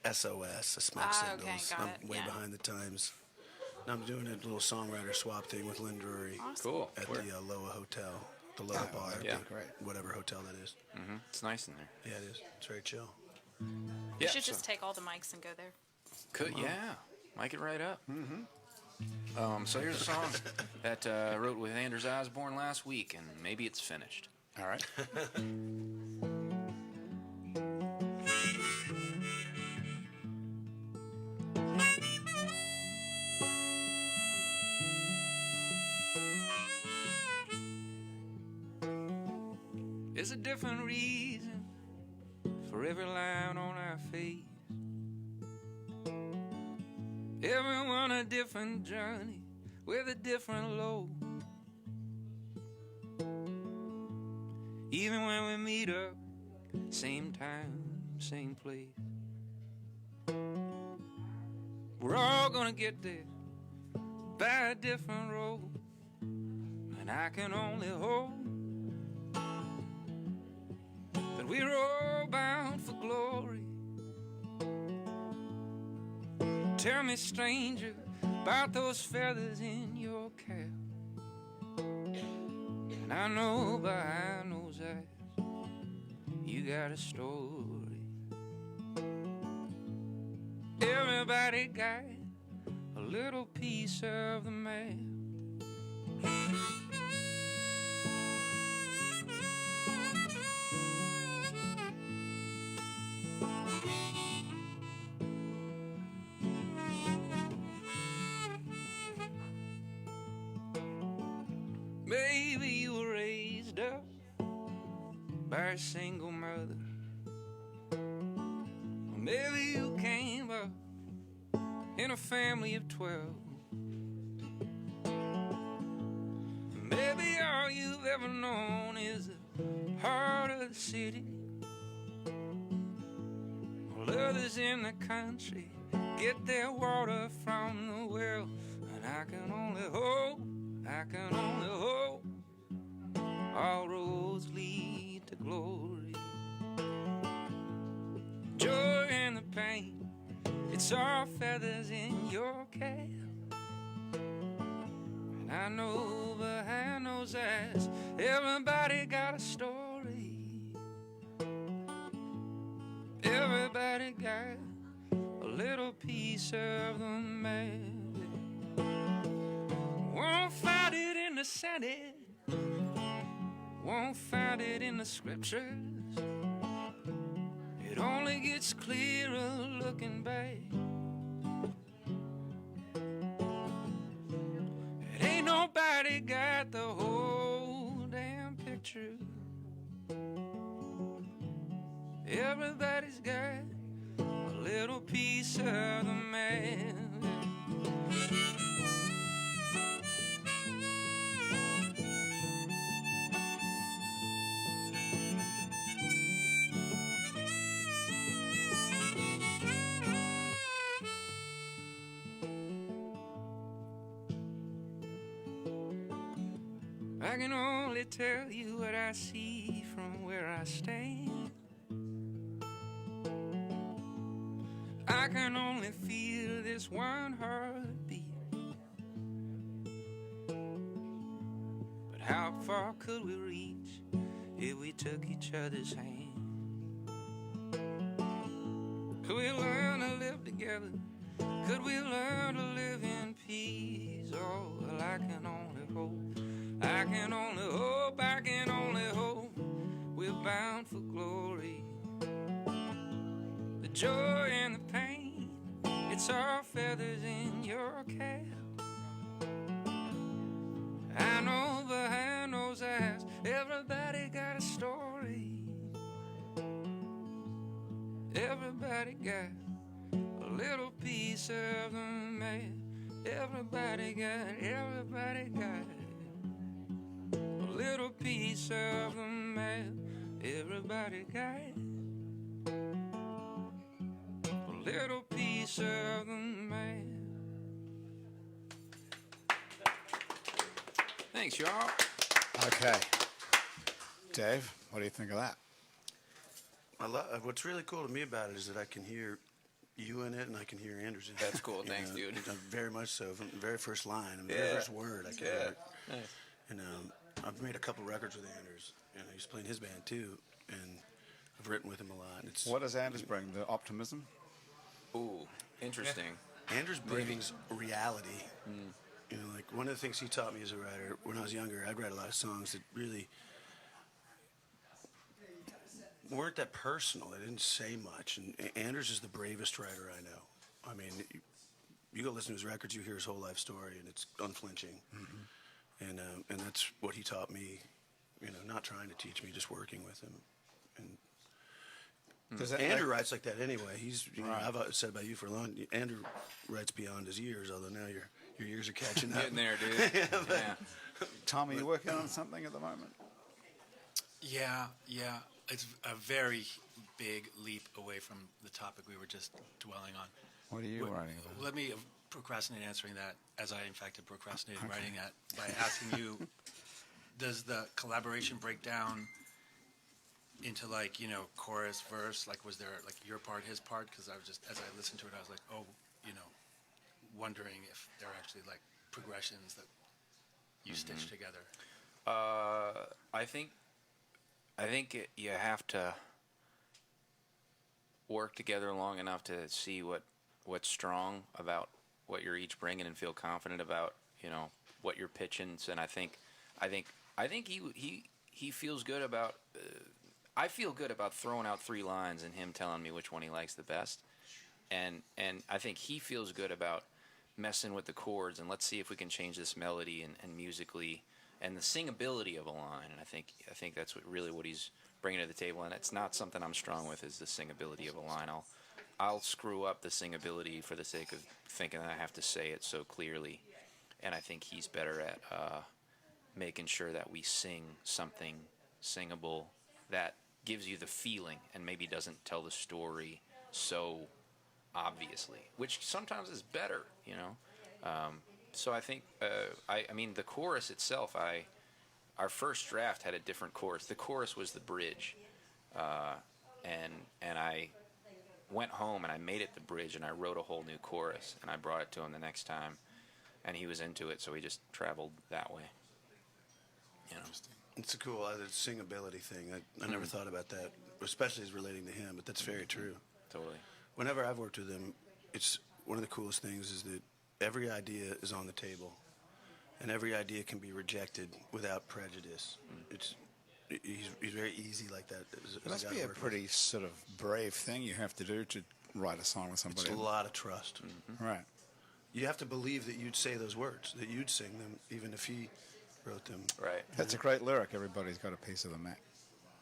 SOS, the smoke Ah, signals. okay, got I'm it, way yeah. behind the times. I'm doing a little songwriter swap thing with Lynn Drury Cool. at Where? the Loa Hotel, the Loa Bar, yeah. Great. whatever hotel that is. It's nice in there. Yeah, it is. It's very chill. You should just take all the mics and go there. Could, yeah. Mic it right up. So here's a song that I wrote with Anders Osborne last week, and maybe it's finished. All right. There's a different reason for every line on our face. Everyone a different journey with a different load. Even when we meet up, same time, same place. We're all gonna get there by a different road. And I can only hope that we're all bound for glory. Tell me, stranger, about those feathers in your cap. And I know behind those eyes you got a story. Everybody got a little piece of the map. Maybe you were raised up by a single mother. Or maybe you came up in a family of 12. Maybe all you've ever known is the heart of the city. While others in the country get their water from the well. And I can only hope all roads lead to glory. Joy and the pain, it's all feathers in your cap. And I know behind those eyes, everybody got a story. Everybody got a little piece of the man. Won't find it in the Senate, won't find it in the scriptures. It only gets clearer looking back. It ain't nobody got the whole damn picture. Everybody's got a little piece of the man. I can only tell you what I see from where I stand. I can only feel this one heartbeat. But how far could we reach if we took each other's hand? Could we learn to live together? Could we learn to live in peace? Oh, well, I can only hope. I can only hope, I can only hope we're bound for glory. The joy and the pain, it's all feathers in your cap. I know behind those eyes, everybody got a story. Everybody got a little piece of the man. Everybody got a little piece of the man. Everybody got a little piece of the man. Thanks, y'all. Okay. Dave, what do you think of that? What's really cool to me about it is that I can hear you in it, and I can hear Andrews in it. That's cool. Thanks, dude. Very much so. From the very first line, and the very first word, I can hear it. Nice. And I've made a couple records with Anders, and I used to play in his band too, and I've written with him a lot. And it's What does Anders bring? The optimism? Ooh, interesting. Anders brings reality. You know, like one of the things he taught me as a writer when I was younger, I'd write a lot of songs that really weren't that personal. They didn't say much. And Anders is the bravest writer I know. I mean, you go listen to his records, you hear his whole life story, and it's unflinching. And that's what he taught me. You know, not trying to teach me, just working with him. And Andrew writes like that anyway. He's, you know, I've said about you for a long. Andrew writes beyond his years, although now your years are catching up. Getting there, dude. Yeah. Tom, are you working on something at the moment? Yeah. It's a very big leap away from the topic we were just dwelling on. What are you writing about? Let me procrastinate answering that, as I in fact have procrastinated writing that, by asking you, does the collaboration break down into, like, you know, chorus, verse? Like, was there like your part, his part? Because I was just, as I listened to it, I was like, oh, you know, wondering if there are actually like progressions that you stitch together. I think you have to work together long enough to see what's strong about what you're each bringing and feel confident about, you know, what you're pitching. And I think he feels good about. I feel good about throwing out 3 lines and him telling me which one he likes the best, and I think he feels good about messing with the chords and let's see if we can change this melody and musically and the singability of a line. And I think that's what he's bringing to the table. And it's not something I'm strong with, is the singability of a line. I'll screw up the singability for the sake of thinking that I have to say it so clearly. And I think he's better at making sure that we sing something singable that gives you the feeling and maybe doesn't tell the story so obviously, which sometimes is better, you know. So I think, I mean, the chorus itself, our first draft had a different chorus. The chorus was the bridge, and I went home and I made it the bridge, and I wrote a whole new chorus, and I brought it to him the next time, and he was into it, so he just traveled that way. You know. It's a cool singability thing. I never thought about that, especially as relating to him, but that's very true. Totally. Whenever I've worked with him, it's one of the coolest things is that every idea is on the table, and every idea can be rejected without prejudice. He's very easy like that. It must be a pretty sort of brave thing you have to do to write a song with somebody. It's a lot of trust. Right. You have to believe that you'd say those words, that you'd sing them, even if he wrote them. Right. That's a great lyric. Everybody's got a piece of the map.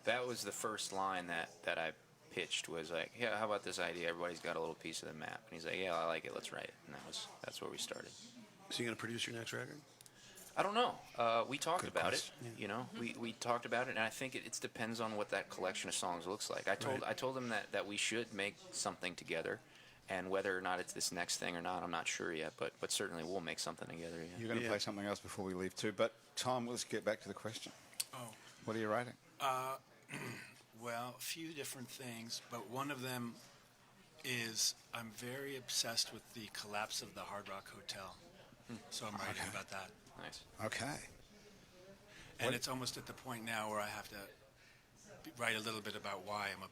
That was the first line that I pitched, was like, yeah, how about this idea? Everybody's got a little piece of the map. And he's like, yeah, I like it. Let's write it. And that's where we started. So you going to produce your next record? I don't know. We talked about question. it. You know, we talked about it, and I think it depends on what that collection of songs looks like. I told him that we should make something together, and whether or not it's this next thing or not, I'm not sure yet. But certainly we'll make something together. Yeah. You're going to play something else before we leave too. But Tom, let's get back to the question. Oh. What are you writing? Well, a few different things, but one of them is I'm very obsessed with the collapse of the Hard Rock Hotel. So I'm writing about that. Nice. Okay. And it's almost at the point now where I have to write a little bit about why I'm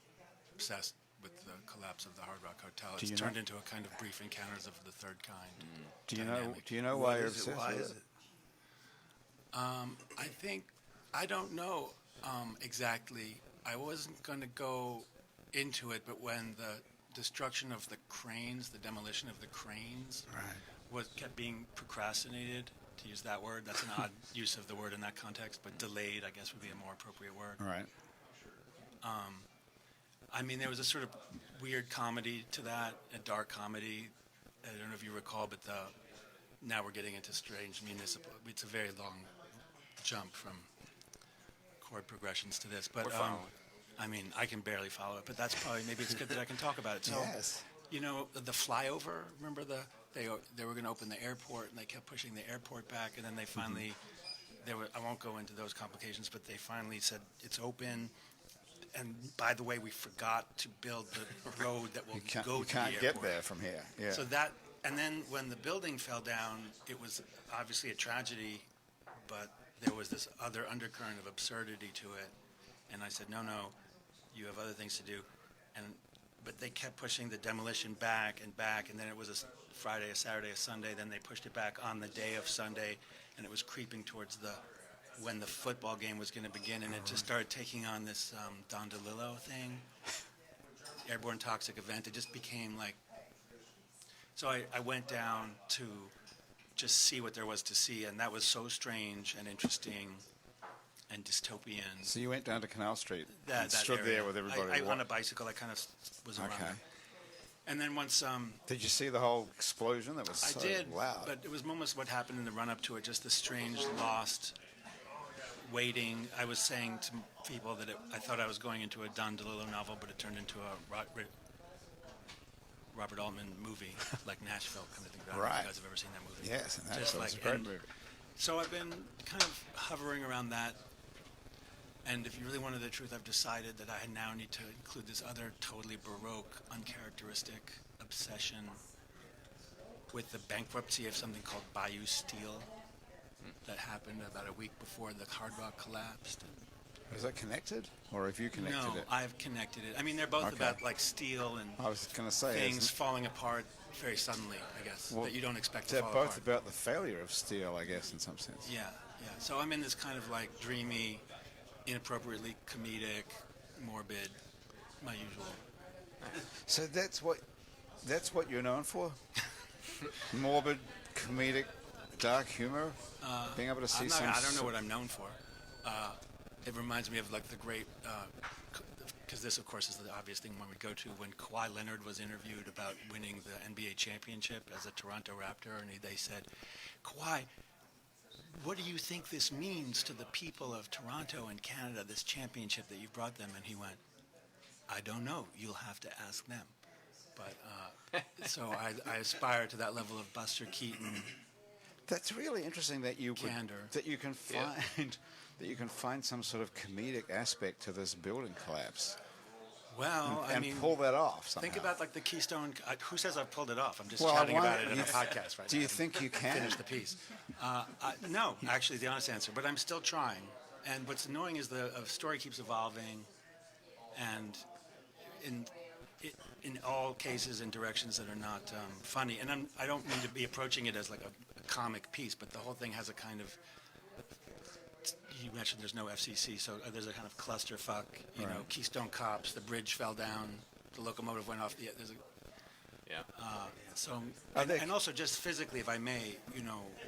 obsessed with the collapse of the Hard Rock Hotel. It's turned into a kind of brief encounters of the third kind. Do you know why you're obsessed Why with is it? I don't know exactly. I wasn't going to go into it, but when the destruction of the cranes, the demolition of the cranes, kept being procrastinated, to use that word. That's an odd use of the word in that context, but delayed, I guess, would be a more appropriate word. Right. I mean, there was a sort of weird comedy to that, a dark comedy. I don't know if you recall, but now we're getting into strange municipal. It's a very long jump from chord progressions to this, but We're following. I mean, I can barely follow it, but that's probably, maybe it's good that I can talk about it. So, Yes. you know, the flyover, remember they were going to open the airport, and they kept pushing the airport back, and then they finally, I won't go into those complications, but they finally said it's open. and by the way, we forgot to build the road that will You go to the airport. can't get there from here. Yeah. So that, and then when the building fell down, it was obviously a tragedy, but there was this other undercurrent of absurdity to it. And I said, no, you have other things to do. But they kept pushing the demolition back, and then it was a Friday, a Saturday, a Sunday. Then they pushed it back on the day of Sunday, and it was creeping towards when the football game was going to begin, and it just started taking on this Don DeLillo thing, airborne toxic event. It just became like. So I went down to just see what there was to see, and that was so strange and interesting and dystopian. So you went down to Canal Street and That stood area. there with everybody. On a bicycle. I kind of was around. Okay. And then once Did you see the whole explosion? That was so I did, loud. but it was almost what happened in the run-up to it, just the strange, lost, waiting. I was saying to people that I thought I was going into a Don DeLillo novel, but it turned into a Robert Altman movie, like Nashville, kind of thing. I don't know if Right. you guys have ever seen that movie. Yes, and Just that's like- a great and- movie. So I've been kind of hovering around that. And if you really wanted the truth, I've decided that I now need to include this other totally baroque, uncharacteristic obsession with the bankruptcy of something called Bayou Steel that happened about a week before the Hard Rock collapsed. Was that connected, or have you connected No, it? I've connected it. I mean, they're both Okay. about like steel and I was going to say, things isn't- falling apart very suddenly, I guess, well, that you don't expect to they're fall both apart. about the failure of steel, I guess, in some sense. Yeah. So I'm in this kind of like dreamy, inappropriately comedic, morbid, my usual. So that's what you're known for? Morbid, comedic, dark humor? Being able to see I don't know what I'm known for. It reminds me of like the great, because this of course is the obvious thing one would go to when Kawhi Leonard was interviewed about winning the NBA championship as a Toronto Raptor, and they said, Kawhi, what do you think this means to the people of Toronto and Canada, this championship that you brought them? And he went, I don't know. You'll have to ask them. But so I aspire to that level of Buster Keaton. That's really interesting that you Candor. that you can find some sort of comedic aspect to this building collapse Well, and I mean, pull that off somehow. think about like the Keystone. Who says I've pulled it off? I'm just Well, chatting I about wonder- it in a you- podcast right Do now. you think you can? Finish the piece? No, actually, the honest answer. But I'm still trying. And what's annoying is the story keeps evolving, and in all cases in directions that are not funny. And I don't mean to be approaching it as like a comic piece, but the whole thing has a kind of. You mentioned there's no FCC, so there's a kind of clusterfuck. You know, Keystone Cops, the bridge fell down, the locomotive went off. There's a Yeah. So, Are they- and also just physically, if I may,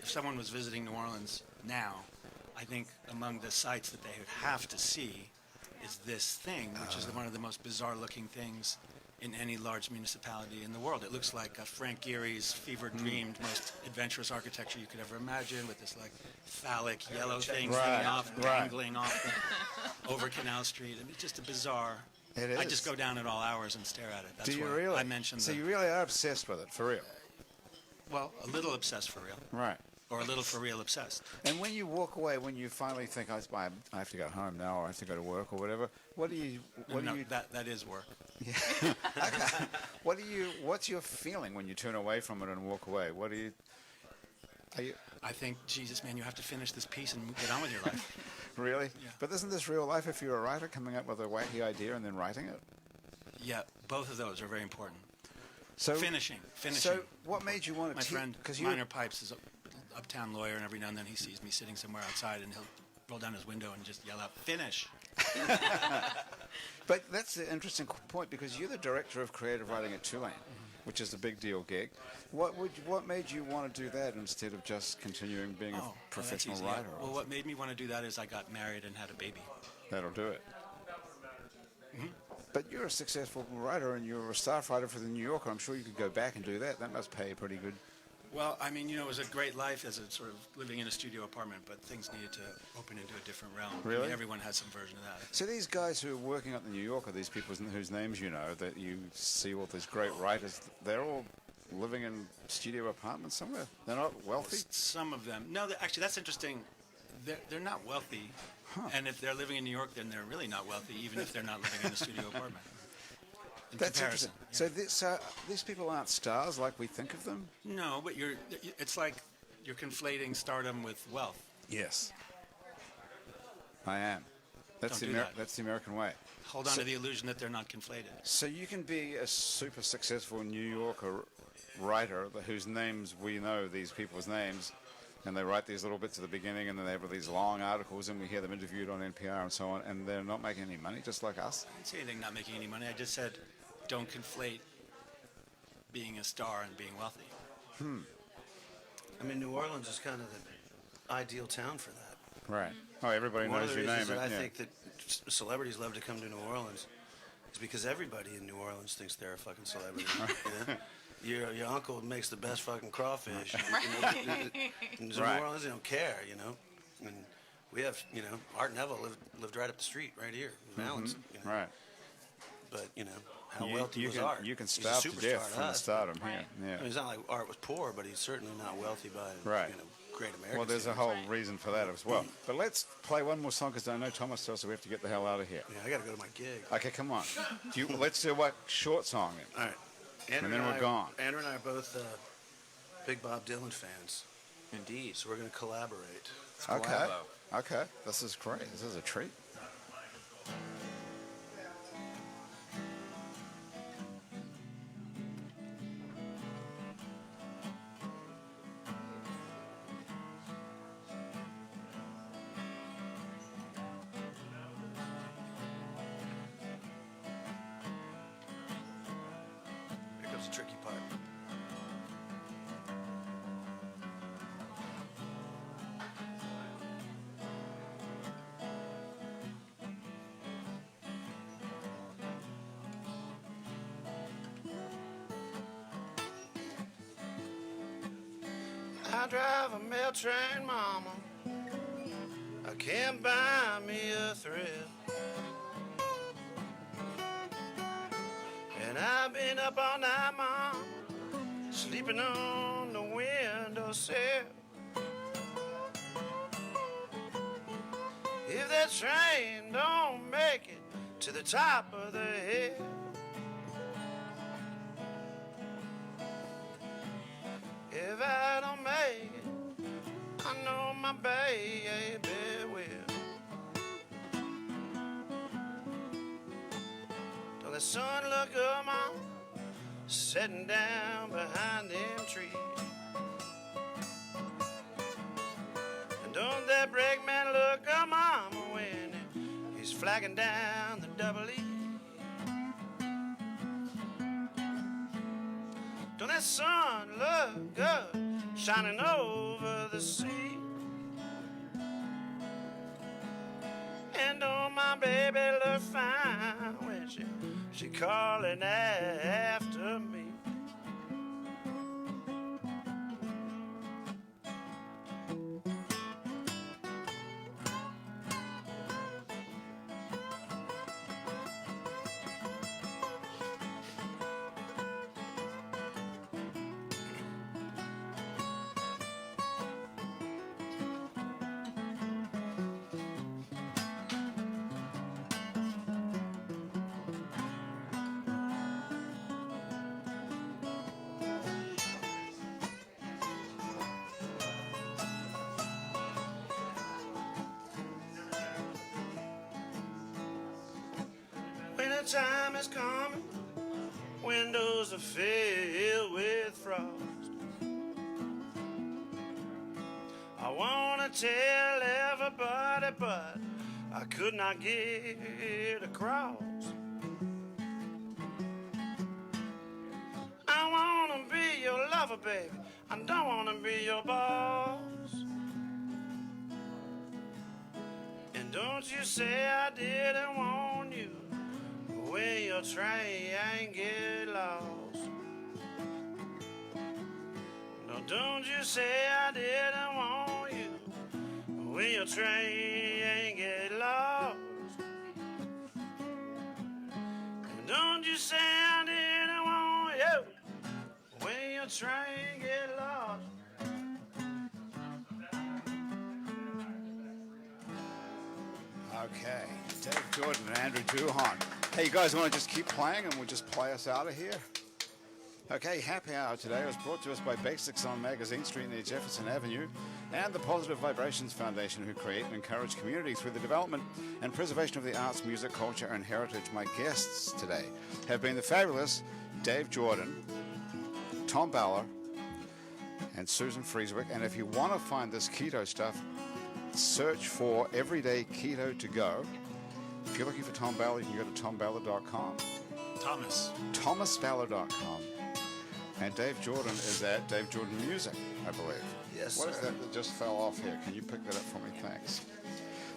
if someone was visiting New Orleans now, I think among the sights that they would have to see is this thing, which is one of the most bizarre-looking things in any large municipality in the world. It looks like Frank Gehry's fever-dreamed, most adventurous architecture you could ever imagine, with this like phallic yellow thing hanging off, dangling off over Canal Street. I mean, it's just a bizarre. It I is. just go down at all hours and stare at it. That's Do you why really? I mentioned. So you really are obsessed with it, for real? Well, a little obsessed for real, Right. or a little for real obsessed. And when you walk away, when you finally think, I have to go home now, or I have to go to work, or whatever, what do you? That is work. Okay. What's your feeling when you turn away from it and walk away? What do you? Are you I think, Jesus, man, you have to finish this piece and get on with your life. really? Yeah. But isn't this real life? If you're a writer, coming up with a wacky idea and then writing it. Yeah, both of those are very important. So Finishing. So what made you want to? My friend, because Minor Pipes, is an uptown lawyer, and every now and then he sees me sitting somewhere outside, and he'll roll down his window and just yell out, "Finish!" But that's the interesting point, because you're the director of creative writing at Tulane, which is a big deal gig. What made you want to do that instead of just continuing being a professional that's easy, yeah. writer? Well, what made me want to do that is I got married and had a baby. That'll do it. But you're a successful writer, and you're a staff writer for the New Yorker. I'm sure you could go back and do that. That must pay pretty good. Well, I mean, it was a great life as a sort of living in a studio apartment, but things needed to open into a different realm. I Really? mean, everyone has some version of that. So these guys who are working at the New Yorker, these people whose names you know, that you see all these great writers, they're all living in studio apartments somewhere? They're not wealthy? Some of them. No, actually, that's interesting. They're not wealthy. And if they're living in New York, then they're really not wealthy, even if they're not living in a studio apartment. In That's comparison. interesting. So these people aren't stars like we think of them? No, but it's like you're conflating stardom with wealth. Yes. I am. That's Don't do that. That's the American way. Hold on to the illusion that they're not conflated. So you can be a super successful New Yorker writer whose names we know, these people's names, and they write these little bits at the beginning, and then they have these long articles, and we hear them interviewed on NPR and so on, and they're not making any money, just like us. I didn't say anything not making any money. I just said don't conflate being a star and being wealthy. I mean, New Orleans is kind of the ideal town for that. Right. Oh, everybody One of knows the your reasons name. that I yeah. think that celebrities love to come to New Orleans is because everybody in New Orleans thinks they're a fucking celebrity. You know? Your uncle makes the best fucking crawfish. In New Right. Orleans, they don't care, you know. And we have, you know, Art Neville lived right up the street, right here, in Valence. You know? Right. But you know how wealthy was can, Art. You can He's a starve to superstar death from the us. stardom Right. here. Yeah. I mean, it's not like Art was poor, but he's certainly not wealthy by Right. you know great American. Well, there's a standards. whole Right. reason for that as well. But let's play one more song because I know Thomas tells us we have to get the hell out of here. Yeah, I got to go to my gig. Okay, come on. Let's do what short song then. All right. Andrew And then we're gone. Andrew and I are both big Bob Dylan fans, Indeed. so we're going to collaborate. Okay. Collabo. Okay. This is great. This is a treat. Here comes the tricky part. I drive a mail train, mama. I can't buy me a thrill. And I've been up all night, mama, sleeping on the windowsill. If that train don't make it to the top of the hill, if I don't make it, I know my baby will. Don't the sun look good, mama, sitting down behind them trees? And don't that brakeman look good, mama, when he's flagging down the double E? Don't that sun look good shining over the sea? And don't my baby look fine when she calling after me? Winter time is coming, windows are filled with frost. I wanna tell everybody, but I could not get across. I wanna be your lover, baby, I don't wanna be your boss. And don't you say I didn't want you when your train get lost. No, don't you say I didn't want you when your train get lost. And don't you say I didn't want you when your train get lost. Okay, Dave Jordan and Andrew Duhon. Hey, you guys want to just keep playing and we'll just play us out of here? Okay, Happy Hour today was brought to us by Basics on Magazine Street near Jefferson Avenue and the Positive Vibrations Foundation, who create and encourage community through the development and preservation of the arts, music, culture, and heritage. My guests today have been the fabulous Dave Jordan, Tom Ballard, and Susan Freeswick. And if you want to find this keto stuff, search for Everyday Keto to go. If you're looking for Tom Ballard, you can go to tomballard.com. ThomasBallard.com. And Dave Jordan is at Dave Jordan Music, I believe. Yes, What is sir. that just fell off here? Can you pick that up for me? Thanks.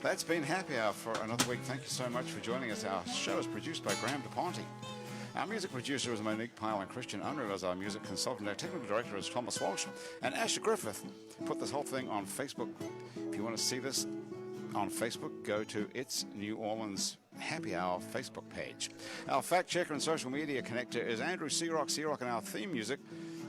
That's been Happy Hour for another week. Thank you so much for joining us. Our show is produced by Graham DePonte. Our music producer is Monique Pyle, and Christian Unruh is our music consultant. Our technical director is Thomas Walsh, and Asher Griffith put this whole thing on Facebook. If you want to see this on Facebook, go to It's New Orleans Happy Hour Facebook page. Our fact checker and social media connector is Andrew Searock, and our theme music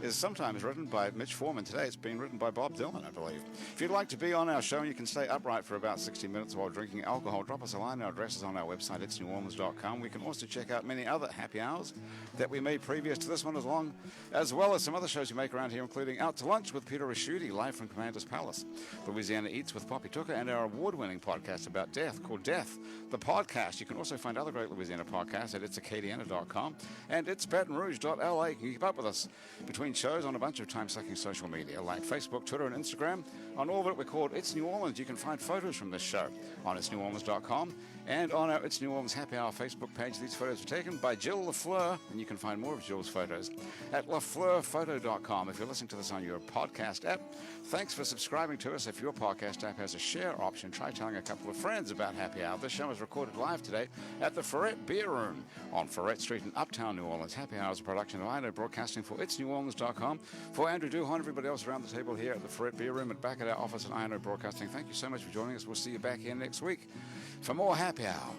is sometimes written by Mitch Foreman. Today it's been written by Bob Dylan, I believe. If you'd like to be on our show and you can stay upright for about 60 minutes while drinking alcohol, drop us a line. Our address is on our website, itsneworleans.com. We can also check out many other happy hours that we made previous to this one, as well as some other shows we make around here, including Out to Lunch with Peter Raschuti, live from Commander's Palace, Louisiana Eats with Poppy Tucker, and our award-winning podcast about death called Death, the Podcast. You can also find other great Louisiana podcasts at itsacadiana.com and itsbatonrouge.la. You can keep up with us between shows on a bunch of time-sucking social media like Facebook, Twitter, and Instagram. On all of it, we're called It's New Orleans. You can find photos from this show on itsneworleans.com and on our It's New Orleans Happy Hour Facebook page. These photos were taken by Jill LaFleur, and you can find more of Jill's photos at lafleurphoto.com. If you're listening to this on your podcast app, thanks for subscribing to us. If your podcast app has a share option, try telling a couple of friends about Happy Hour. This show is recorded live today at the Ferret Beer Room on Ferret Street in Uptown New Orleans. Happy Hour is a production of INO Broadcasting for itsneworleans.com. For Andrew Duhon, everybody else around the table here at the Ferret Beer Room and back at our office at INO Broadcasting, thank you so much for joining us. We'll see you back here next week for more Happy Hour.